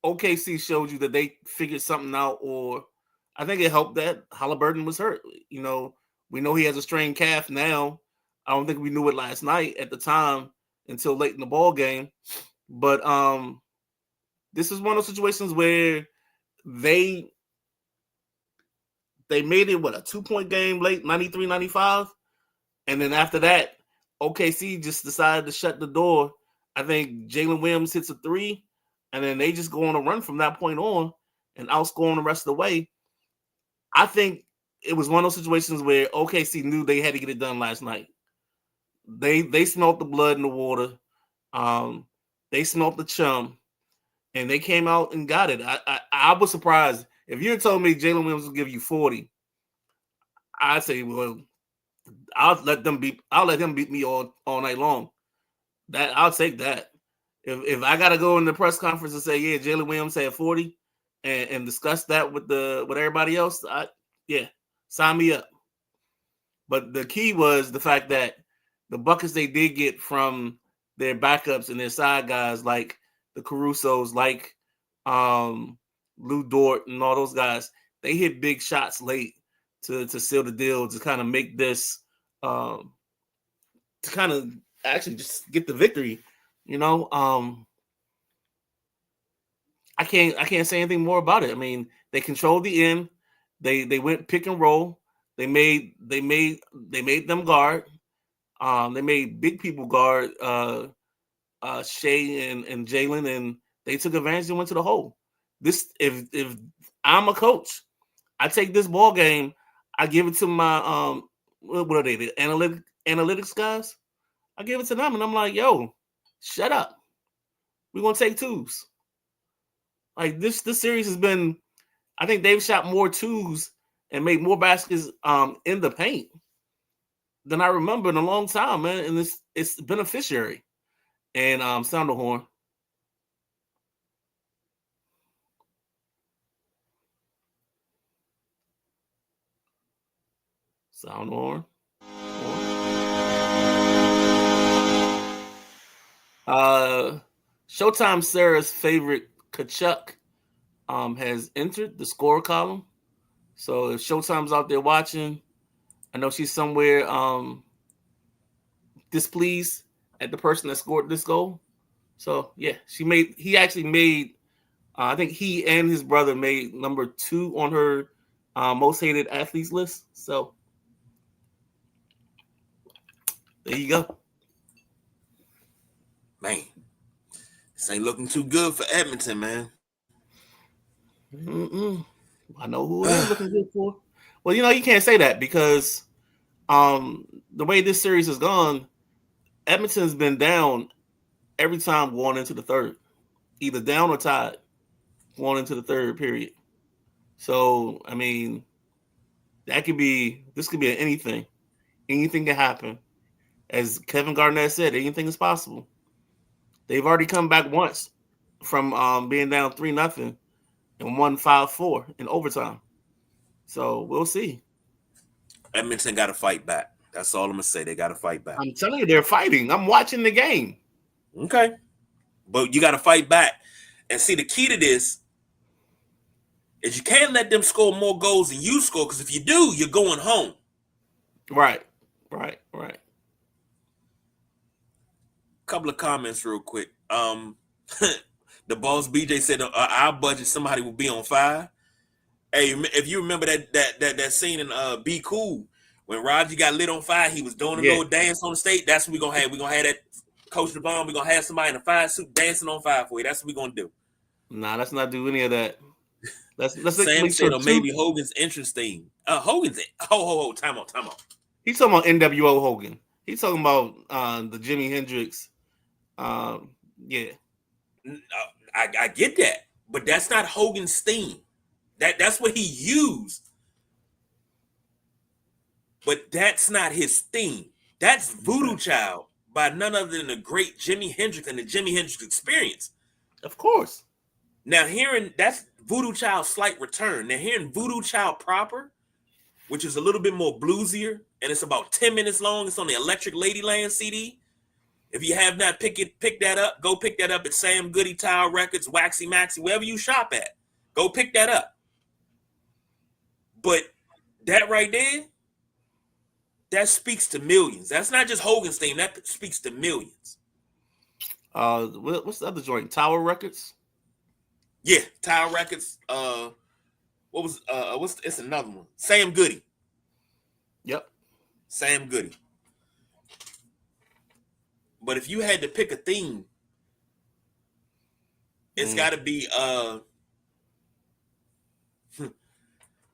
OKC showed you that they figured something out, or I think it helped that Halliburton was hurt. You know, we know he has a strained calf now. I don't think we knew it last night at the time until late in the ball game. But this is one of those situations where they made it, a 2-point game late, 93-95. And then after that, OKC just decided to shut the door. I think Jalen Williams hits a 3, and then they just go on a run from that point on and outscoring the rest of the way. I think it was one of those situations where OKC knew they had to get it done last night. They smelled the blood in the water. They smelled the chum, and they came out and got it. I was surprised. If you had told me Jalen Williams would give you 40, I'd say, well, I'll let him beat me all night long. That I'll take that. If I gotta go in the press conference and say, yeah, Jalen Williams had 40 and discuss that with everybody else, sign me up. But the key was the fact that the buckets they did get from their backups and their side guys, like the Carusos, like Lou Dort and all those guys, they hit big shots late to seal the deal, to kind of make this to kind of actually just get the victory. You know, I can't say anything more about it. I mean, they controlled the end. They went pick and roll. They made them guard. They made big people guard Shea and Jalen, and they took advantage and went to the hole. This, if I'm a coach, I take this ball game, I give it to my what are they, the analytics guys? I give it to them, and I'm like, yo, shut up. We're gonna take twos. Like this series has been, I think they've shot more twos and made more baskets in the paint than I remember in a long time, man. And it's beneficiary. And sound the horn. Sound the horn. Showtime Sarah's favorite Kachuk has entered the score column. So if Showtime's out there watching, I know she's somewhere displeased at the person that scored this goal. So yeah, he actually made I think he and his brother made number 2 on her most hated athletes list. So there you go. Man, this ain't looking too good for Edmonton, man. I know who it is looking good for. Well, you can't say that because the way this series has gone, Edmonton's been down every time going into the third, either down or tied going into the third period. So, I mean, this could be anything. Anything can happen. As Kevin Garnett said, anything is possible. They've already come back once from being down 3-0 and won 5-4 in overtime. So we'll see. Edmonton got to fight back. That's all I'm gonna say. They got to fight back. I'm telling you, they're fighting. I'm watching the game. Okay, but you got to fight back. And see, the key to this is you can't let them score more goals than you score, because if you do, you're going home. Right. Couple of comments real quick. The boss BJ said our budget, somebody will be on fire. Hey, if you remember that scene in Be Cool when Roger got lit on fire, he was doing a little dance on the stage. That's what we're gonna have. We're gonna have that Coach DeBon. We're gonna have somebody in a fire suit dancing on fire for you. That's what we're gonna do. Nah, let's not do any of that. Let's Sam said, or maybe Hogan's interesting. Hogan's time out. He's talking about NWO Hogan. He's talking about the Jimi Hendrix. Yeah. I get that, but that's not Hogan's theme. That's what he used, but that's not his theme. That's Voodoo Child by none other than the great Jimi Hendrix and the Jimi Hendrix Experience. Of course. Now that's Voodoo Child's slight return. Now hearing Voodoo Child proper, which is a little bit more bluesier, and it's about 10 minutes long. It's on the Electric Ladyland CD. If you have not pick that up, go pick that up at Sam Goody, Tower Records, Waxy Maxy, wherever you shop at. Go pick that up. But that right there, that speaks to millions. That's not just Hogan's theme. That speaks to millions. What's the other joint? Tower Records? Yeah, Tower Records. It's another one. Sam Goody. Yep. Sam Goody. But if you had to pick a theme, it's got to be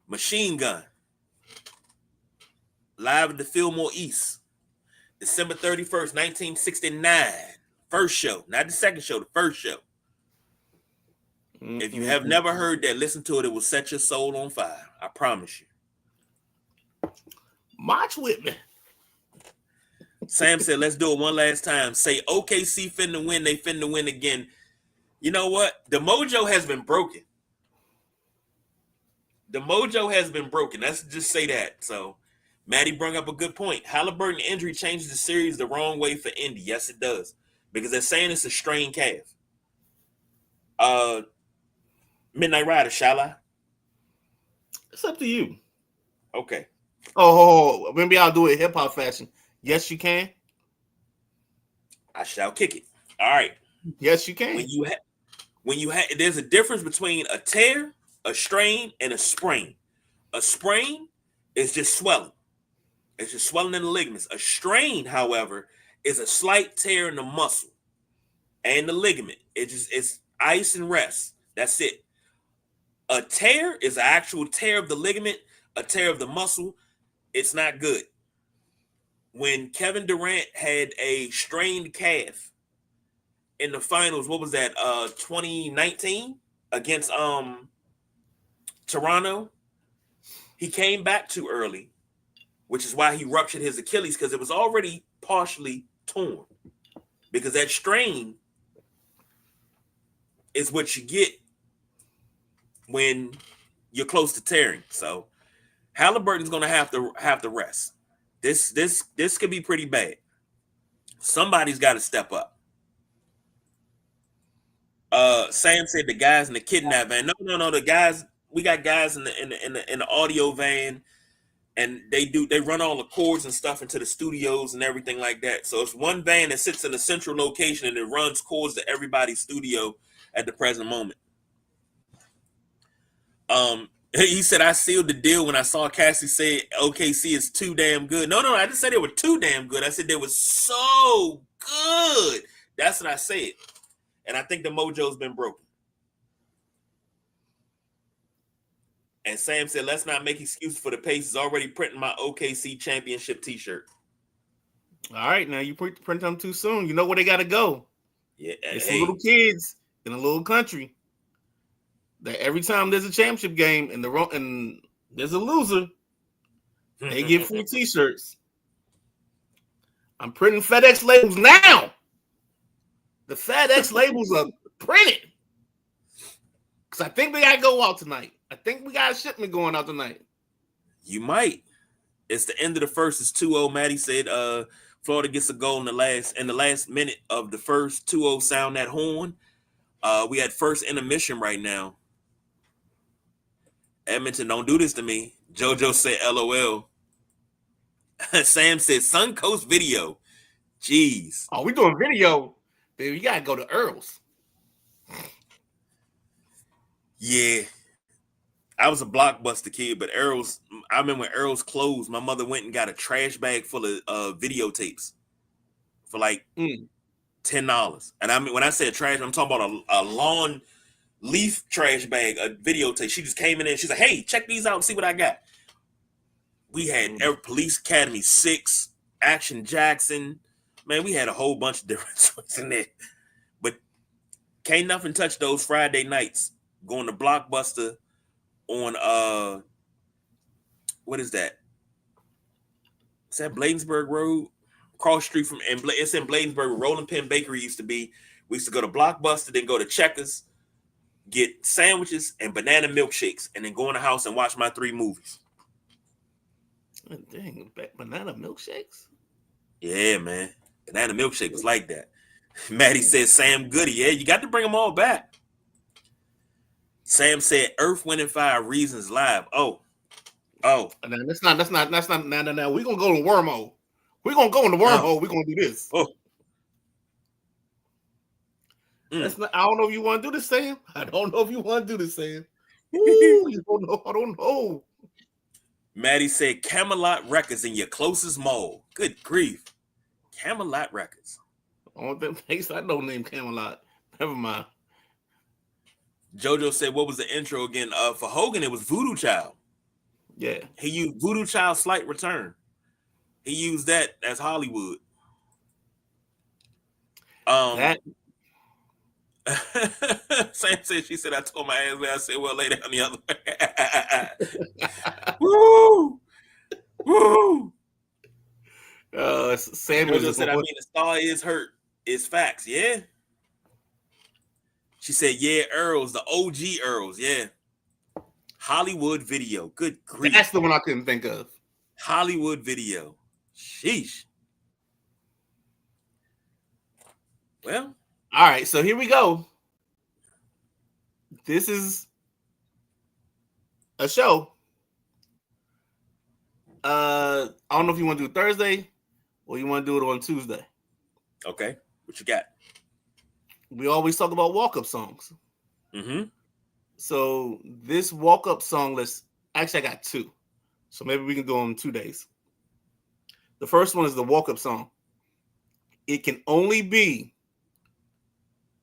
Machine Gun. Live at the Fillmore East. December 31st, 1969. First show. Not the second show, the first show. If you have never heard that, listen to it. It will set your soul on fire. I promise you. March with me. Sam said, let's do it one last time. Say OKC finna win. They finna win again. You know what? The mojo has been broken. Let's just say that. So, Maddie brought up a good point. Halliburton injury changes the series the wrong way for Indy. Yes, it does. Because they're saying it's a strained calf. Midnight Rider, shall I? It's up to you. Okay. Oh, maybe I'll do it hip hop fashion. Yes, you can. I shall kick it. All right. Yes, you can. When you have, there's a difference between a tear, a strain, and a sprain. A sprain is just swelling. It's just swelling in the ligaments. A strain, however, is a slight tear in the muscle and the ligament. It's ice and rest. That's it. A tear is an actual tear of the ligament, a tear of the muscle. It's not good. when Kevin Durant had a strained calf in the finals, what was that? 2019 against Toronto. He came back too early, which is why he ruptured his Achilles, because it was already partially torn. Because that strain is what you get when you're close to tearing. So Halliburton's gonna have to rest. This could be pretty bad. Somebody's got to step up. Sam said the guys in the kidnap van. No. The guys, we got guys in the audio van, and they run all the cords and stuff into the studios and everything like that. So it's one van that sits in a central location and it runs cords to everybody's studio at the present moment. He said, I sealed the deal when I saw Cassie say OKC is too damn good. No, I didn't say they were too damn good. I said they were so good. That's what I said. And I think the mojo's been broken. And Sam said, let's not make excuses for the Pacers. Already printing my OKC championship t-shirt. All right, now you print them too soon. You know where they got to go. Yeah, it's some little kids in a little country that every time there's a championship game and there's a loser, they get free t-shirts. I'm printing FedEx labels now. The FedEx labels are printed. Because I think we got to go out tonight. I think we got a shipment going out tonight. You might. It's the end of the first. It's 2-0. Maddie said Florida gets a goal in the last minute of the first. 2-0 sound that horn. We had first intermission right now. Edmonton, don't do this to me. JoJo said LOL. Sam said Suncoast video. Jeez. Oh, we doing video. Baby, you gotta go to Earl's. Yeah. I was a Blockbuster kid, but Earl's, I remember when Earl's closed, my mother went and got a trash bag full of videotapes for like $10. And I mean, when I said trash, I'm talking about a lawn leaf trash bag, a videotape. She just came in there and she's like, hey, check these out and see what I got. We had Police Academy 6, Action Jackson. Man, we had a whole bunch of different ones in there. But can't nothing touch those Friday nights going to Blockbuster on what is that? Is that Bladensburg Road? Cross street from, and it's in Bladensburg where Rolling Pin Bakery used to be. We used to go to Blockbuster, then go to Checkers, get sandwiches and banana milkshakes, and then go in the house and watch my 3 movies. Oh, dang, banana milkshakes? Yeah, man. Banana milkshake was like that. Maddie said Sam Goody. Yeah, you got to bring them all back. Sam said Earth, Wind, and Fire Reasons live. Oh. No, that's not. No. We're gonna go to wormhole. We're gonna go in the wormhole. We're gonna do this. Oh. That's not. I don't know if you want to do this, Sam. I don't know if you want to do this, Sam. Ooh, you don't know. I don't know. Maddie said Camelot Records in your closest mall. Good grief. Camelot Records. On them place, I know name Camelot. Never mind. JoJo said, what was the intro again? For Hogan, it was Voodoo Child. Yeah. He used Voodoo Child Slight Return. He used that as Hollywood. Sam said, she said, I told my ass where I said, well, lay down the other way. Woo! Woo! Sam said, I mean, the star is hurt. It's facts, yeah. She said, yeah, Earls, the OG Earls, yeah. Hollywood Video. Good grief. That's the one I couldn't think of. Hollywood Video. Sheesh. Well. All right, so here we go. This is a show. I don't know if you want to do Thursday or you want to do it on Tuesday. Okay. What you got? We always talk about walk-up songs. Mm-hmm. So this walk-up song, I got 2. So maybe we can do them 2 days. The first one is the walk-up song. It can only be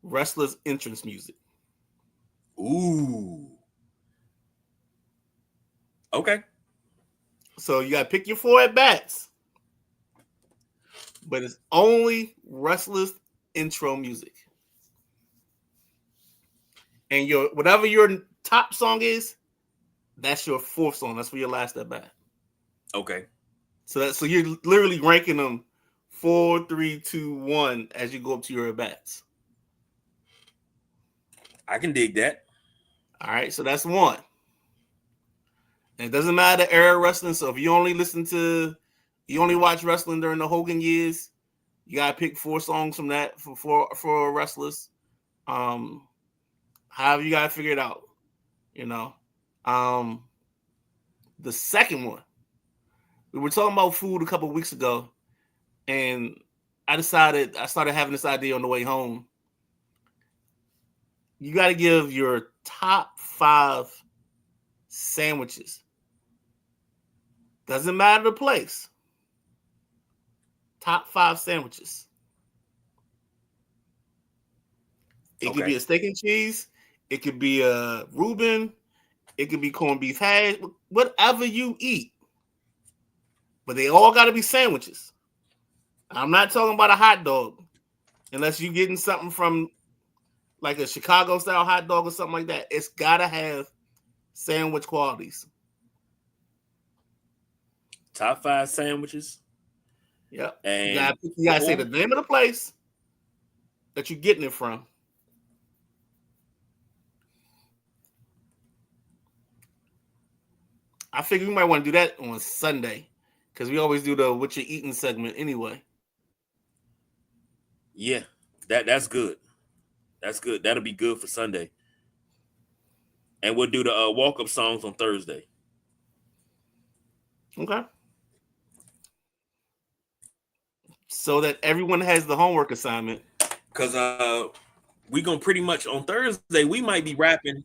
wrestlers' entrance music. Ooh. Okay. So you got to pick your 4 at-bats. but it's only wrestlers intro music. And your whatever your top song is, that's your fourth song. That's for your last at bat. Okay. So you're literally ranking them 4, 3, 2, 1 as you go up to your at bats. I can dig that. All right, so that's one. And it doesn't matter the era of wrestling. So if you only watch wrestling during the Hogan years, you gotta pick 4 songs from that for wrestlers. However you gotta figure it out, you know. The second one, we were talking about food a couple of weeks ago, and I started having this idea on the way home. You got to give your top 5 sandwiches. Doesn't matter the place. Top 5 sandwiches. It could be a steak and cheese. It could be a Reuben. It could be corned beef hash. Whatever you eat. But they all got to be sandwiches. I'm not talking about a hot dog. Unless you're getting something from like a Chicago style hot dog or something like that. It's got to have sandwich qualities. Top 5 sandwiches. Yep. And you gotta say the name of the place that you're getting it from. I figure we might want to do that on Sunday because we always do the what you're eating segment anyway. Yeah, that's good. That's good. That'll be good for Sunday. And we'll do the walk-up songs on Thursday. Okay. So that everyone has the homework assignment. Because we're going to pretty much on Thursday, we might be rapping.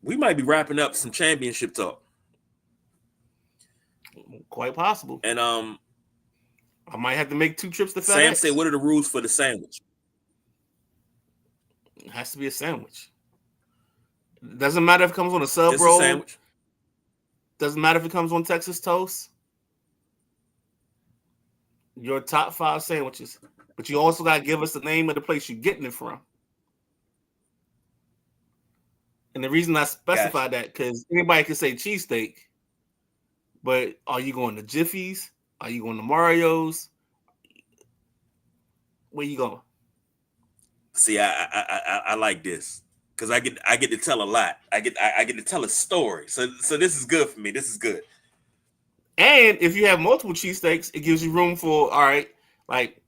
We might be wrapping up some championship talk. Quite possible. And I might have to make 2 trips to FedEx. Sam said, what are the rules for the sandwich? It has to be a sandwich. Doesn't matter if it comes on a sub Just roll. a sandwich. Doesn't matter if it comes on Texas toast. Your top 5 sandwiches. But you also got to give us the name of the place you're getting it from. And the reason I specify that, because anybody can say cheesesteak, but are you going to Jiffy's? Are you going to Mario's? Where you going? See, I like this because I get to tell a lot. I get to tell a story. So this is good for me. This is good. And if you have multiple cheesesteaks, it gives you room for, all right, like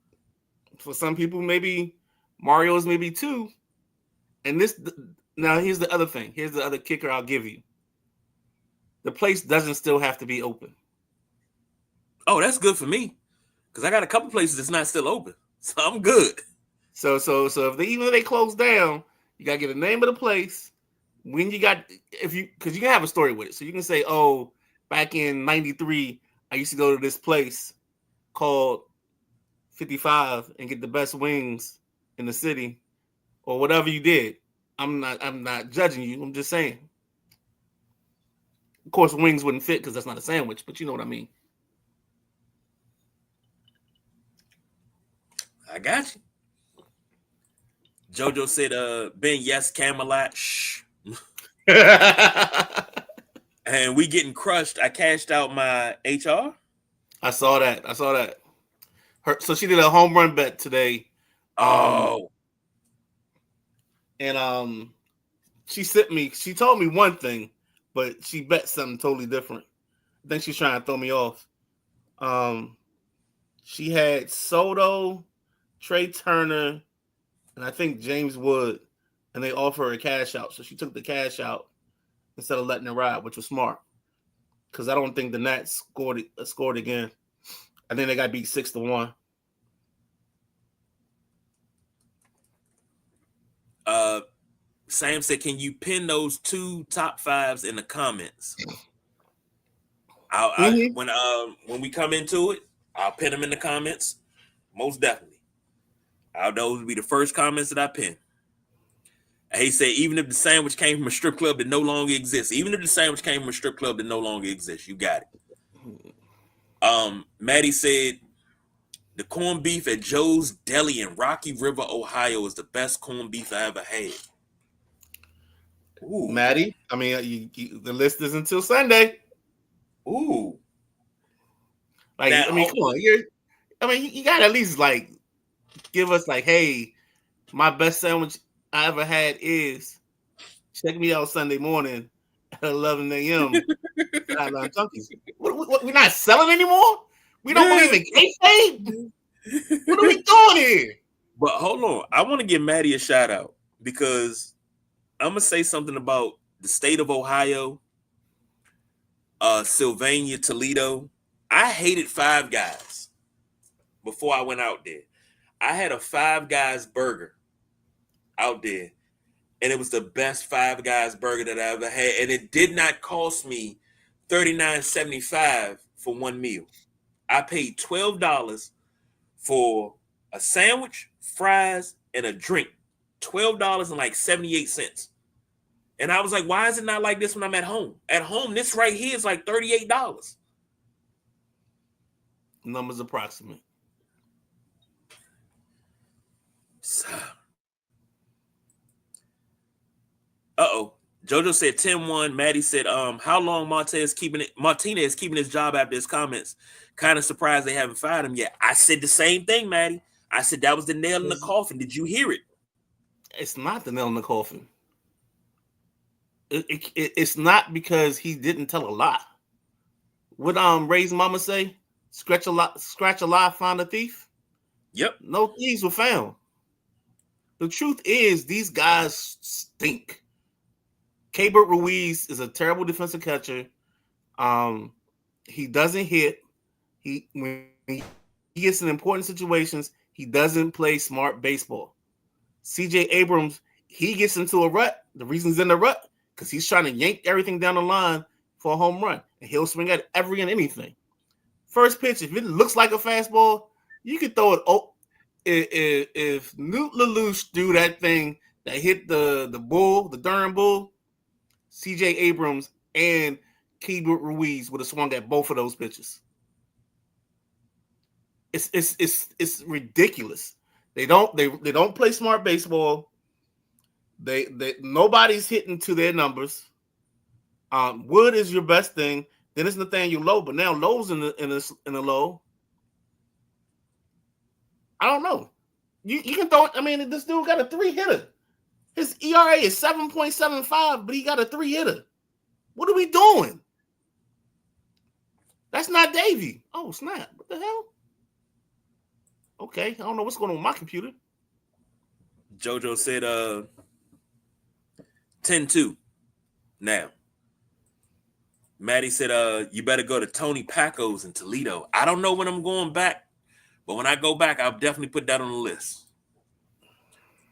for some people, maybe Mario's maybe 2. And this, now here's the other thing. Here's the other kicker I'll give you. The place doesn't still have to be open. Oh, that's good for me because I got a couple places that's not still open. So I'm good. So even if they close down, you gotta get the name of the place. When you got, because you can have a story with it. So you can say, oh, back in '93, I used to go to this place called 55 and get the best wings in the city, or whatever you did. I'm not judging you. I'm just saying. Of course, wings wouldn't fit because that's not a sandwich, but you know what I mean. I got you. JoJo said, Ben, yes, Camelot. Shh. And we getting crushed. I cashed out my HR. I saw that. So she did a home run bet today. Oh. And she told me one thing, but she bet something totally different. I think she's trying to throw me off. She had Soto, Trey Turner, and I think James Wood, and they offered her a cash out. So she took the cash out instead of letting it ride, which was smart. Because I don't think the Nats scored again. I think they got beat 6-1. Sam said, can you pin those 2 top 5s in the comments? When we come into it, I'll pin them in the comments. Most definitely. Those will be the first comments that I pin. He said, even if the sandwich came from a strip club that no longer exists, even if the sandwich came from a strip club that no longer exists, you got it. Maddie said, the corned beef at Joe's Deli in Rocky River, Ohio is the best corned beef I ever had. Ooh. Maddie, I mean, the list is until Sunday. Ooh. Like, Now, I mean, come on. You got to at least, like, give us, like, hey, my best sandwich I ever had is, check me out Sunday morning at 11 a.m. Sideline Junkies. We're not selling anymore? We don't believe in kayfabe? What are we doing here? But hold on. I want to give Maddie a shout out because I'm going to say something about the state of Ohio, Sylvania, Toledo. I hated Five Guys before I went out there. I had a Five Guys burger out there, and it was the best Five Guys burger that I ever had, and it did not cost me $39.75 for one meal. I paid $12 for a sandwich, fries, and a drink. $12.78. And I was like, why is it not like this when I'm at home? At home, this right here is like $38. Numbers approximate. Uh-oh. Jojo said 10-1. Maddie said, how long Martinez keeping his job after his comments? Kind of surprised they haven't fired him yet. I said the same thing, Maddie. I said that was the nail in the coffin. Did you hear it? It's not the nail in the coffin. It's not because he didn't tell a lie. What Ray's mama say? Scratch a lie, find a thief. Yep. No thieves were found. The truth is, these guys stink. Keibert Ruiz is a terrible defensive catcher. He doesn't hit. When he gets in important situations, he doesn't play smart baseball. CJ Abrams, he gets into a rut. The reason he's in the rut, because he's trying to yank everything down the line for a home run. And he'll swing at every and anything. First pitch, if it looks like a fastball, you can throw it. Oh, if Newt Lelouch do that thing that hit the Durham Bull, CJ Abrams and Keibert Ruiz would have swung at both of those pitches. It's ridiculous. They don't play smart baseball. They nobody's hitting to their numbers. Wood is your best thing. Then it's Nathaniel Lowe, but now Lowe's in the low. I don't know. You can throw it. I mean, this dude got a 3-hitter. His ERA is 7.75, but he got a 3-hitter. What are we doing? That's not Davey. Oh, snap. What the hell? Okay, I don't know what's going on with my computer. Jojo said 10-2 now. Maddie said, you better go to Tony Paco's in Toledo. I don't know when I'm going back, but when I go back, I'll definitely put that on the list.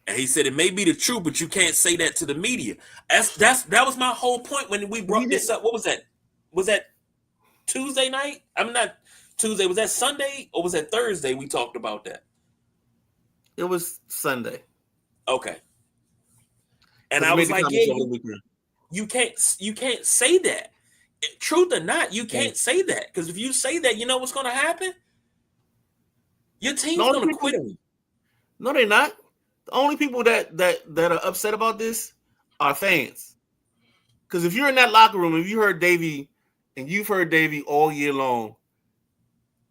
And he said, it may be the truth, but you can't say that to the media. That was my whole point when we brought this up. What was that? Was that Tuesday night? I'm not Tuesday. Was that Sunday or was that Thursday we talked about that? It was Sunday. Okay. And I was like, yeah, you can't say that. Truth or not, you can't say that. Because if you say that, you know what's going to happen? Your team's going to quit. No, they're not. The only people that are upset about this are fans. Because if you're in that locker room, if you heard Davey, and you've heard Davey all year long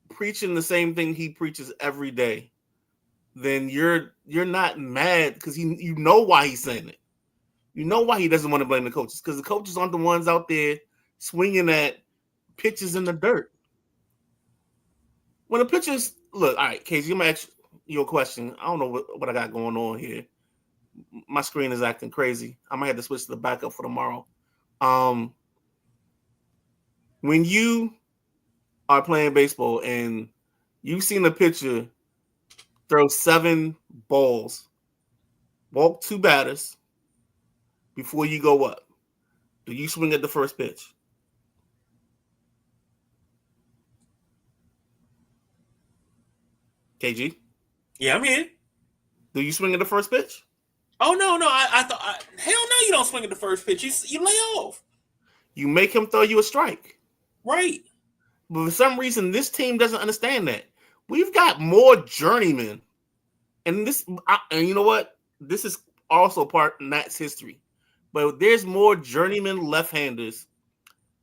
preaching the same thing he preaches every day, then you're not mad because you know why he's saying it. You know why he doesn't want to blame the coaches, because the coaches aren't the ones out there swinging at pitches in the dirt. When the pitchers look, all right, Casey, I'm gonna ask you a question. I don't know what I got going on here. My screen is acting crazy. I might have to switch to the backup for tomorrow. When you are playing baseball and you've seen a pitcher throw 7 balls, walk 2 batters before you go up, do you swing at the first pitch? KG? Yeah, I'm here. Do you swing at the first pitch? Oh no, I thought hell no, you don't swing at the first pitch. You lay off. You make him throw you a strike. Right. But for some reason, this team doesn't understand that. We've got more journeymen, and and you know what? This is also part of Nats history. But there's more journeyman left-handers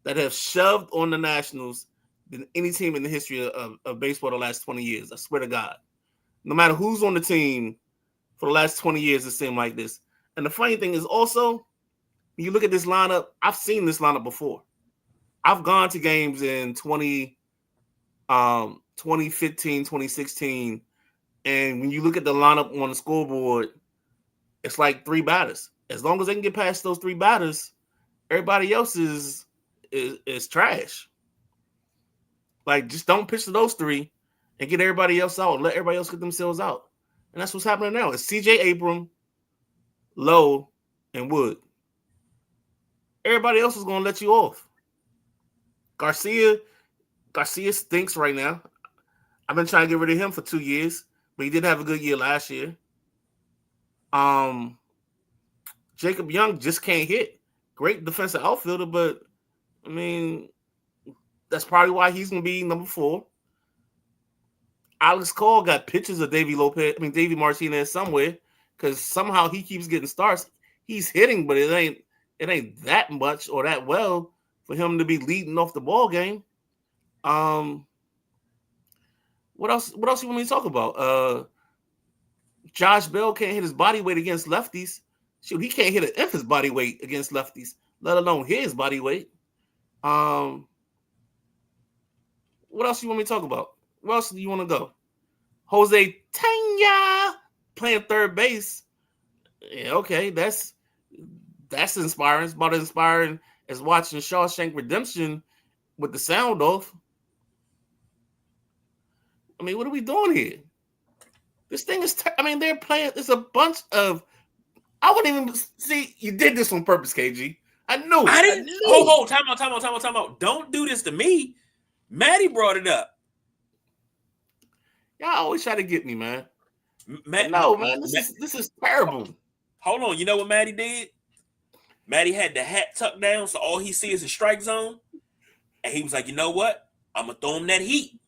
that have shoved on the Nationals than any team in the history of baseball the last 20 years. I swear to God. No matter who's on the team for the last 20 years, it seemed like this. And the funny thing is also, when you look at this lineup, I've seen this lineup before. I've gone to games in 2015, 2016, and when you look at the lineup on the scoreboard, it's like three batters. As long as they can get past those three batters, everybody else is trash. Like, just don't pitch to those three and get everybody else out. Let everybody else get themselves out. And that's what's happening now. It's CJ Abram, Lowe, and Wood. Everybody else is going to let you off. Garcia stinks right now. I've been trying to get rid of him for 2 years, but he did have a good year last year. Jacob Young just can't hit. Great defensive outfielder, but I mean, that's probably why he's going to be number 4. Alex Cole got pictures of Davey Martinez somewhere, because somehow he keeps getting starts. He's hitting, but it ain't that much or that well for him to be leading off the ball game. What else you want me to talk about? Josh Bell can't hit his body weight against lefties. Shoot, he can't hit an F his body weight against lefties, let alone his body weight. What else you want me to talk about? Where else do you want to go? Jose Tena playing third base. Yeah, okay, that's inspiring. It's about as inspiring as watching Shawshank Redemption with the sound off. I mean, what are we doing here? This thing is, they're playing, it's a bunch of, I wouldn't even, see, you did this on purpose, KG. I knew. I didn't. Hold, time out. Don't do this to me. Maddie brought it up. Y'all always try to get me, man. No, man, this is terrible. Hold on, you know what Maddie did? Maddie had the hat tucked down, so all he sees is the strike zone. And he was like, you know what? I'm going to throw him that heat.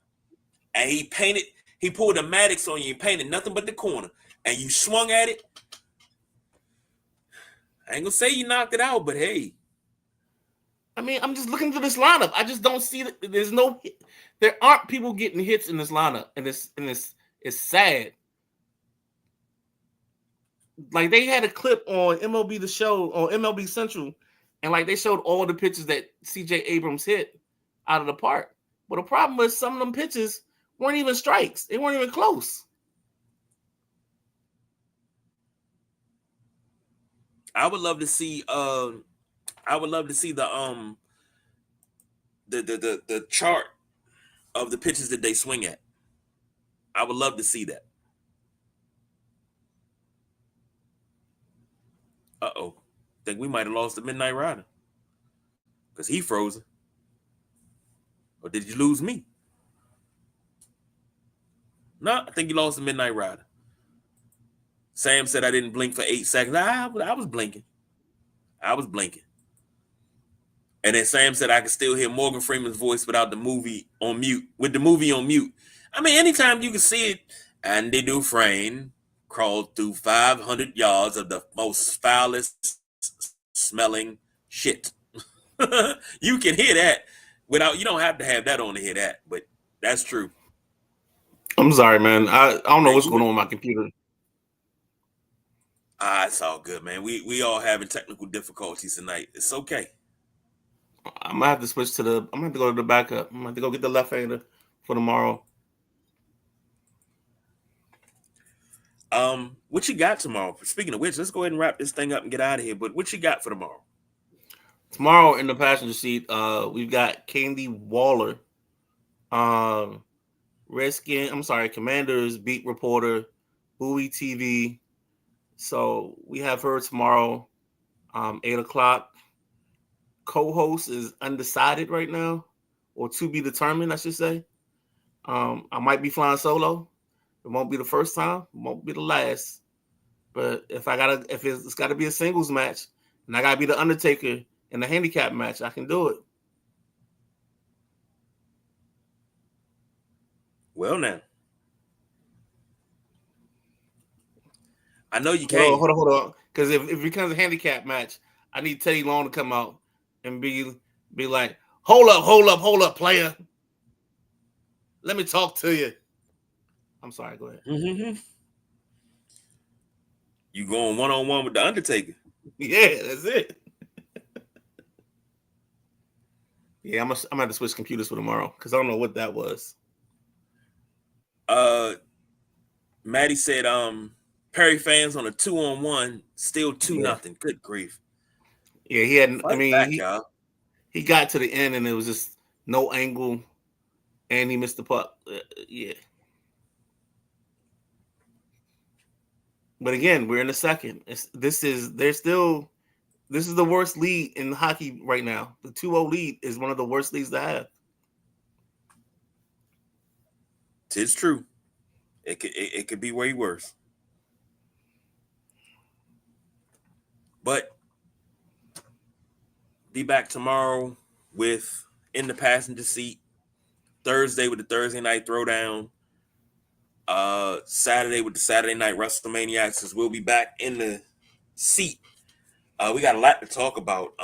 And he pulled the Maddox on you and painted nothing but the corner. And you swung at it. I ain't going to say you knocked it out, but hey. I mean, I'm just looking through this lineup. I just don't see that there aren't people getting hits in this lineup. And it's sad. Like, they had a clip on MLB The Show, on MLB Central, and like they showed all the pitches that CJ Abrams hit out of the park. But the problem was some of them pitches weren't even strikes. They weren't even close. I would love to see the chart of the pitches that they swing at. I would love to see that. Uh-oh. Think we might have lost the Midnight Rider. Because he frozen. Or did you lose me? No, I think you lost the Midnight Rider. Sam said I didn't blink for 8 seconds. I was blinking. And then Sam said I could still hear Morgan Freeman's voice without the movie on mute. With the movie on mute. I mean, anytime you can see it, Andy Dufresne crawled through 500 yards of the most foulest smelling shit. You can hear that you don't have to have that on to hear that, but that's true. I'm sorry, man. I don't know what's going on with my computer. It's all good, man. We all having technical difficulties tonight. It's okay. I'm gonna have to switch I'm gonna have to go to the backup. I'm gonna have to go get the left-hander for tomorrow. What you got tomorrow? Speaking of which, let's go ahead and wrap this thing up and get out of here. But what you got for tomorrow? Tomorrow in the passenger seat, we've got Candy Waller, Commanders beat reporter, Bowie TV. So we have her tomorrow, 8:00. Co-host is undecided right now, or to be determined, I should say. I might be flying solo. It won't be the first time. It won't be the last. But if it's got to be a singles match, and I got to be the Undertaker in the handicap match, I can do it. Well, now I know you can. Hold on. Because if it becomes a handicap match, I need Teddy Long to come out and be like, hold up, player. Let me talk to you. I'm sorry, go ahead. Mm-hmm. You going 1-on-1 with the Undertaker? Yeah, that's it. Yeah, I'm gonna have to switch computers for tomorrow because I don't know what that was. Maddie said, Perry fans on a 2-on-1, still 2-0. Good grief. Yeah, he had. He got to the end and it was just no angle, and he missed the puck. Yeah. But again, we're in the second. This is the worst lead in hockey right now. The 2-0 lead is one of the worst leads to have. Tis true. It could be way worse. But be back tomorrow with In the Passenger Seat. Thursday with the Thursday Night Throwdown. Saturday with the Saturday Night WrestleManiacs, as we'll be back in the seat. We got a lot to talk about.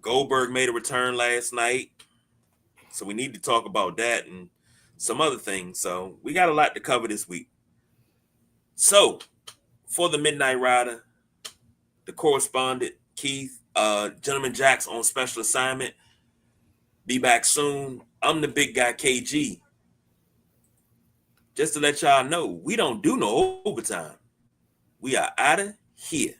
Goldberg made a return last night, so we need to talk about that and some other things. So we got a lot to cover this week. So for the Midnight Rider, the correspondent Keith, Gentleman Jack's on special assignment. Be back soon. I'm the big guy KG. Just to let y'all know, we don't do no overtime. We are out of here.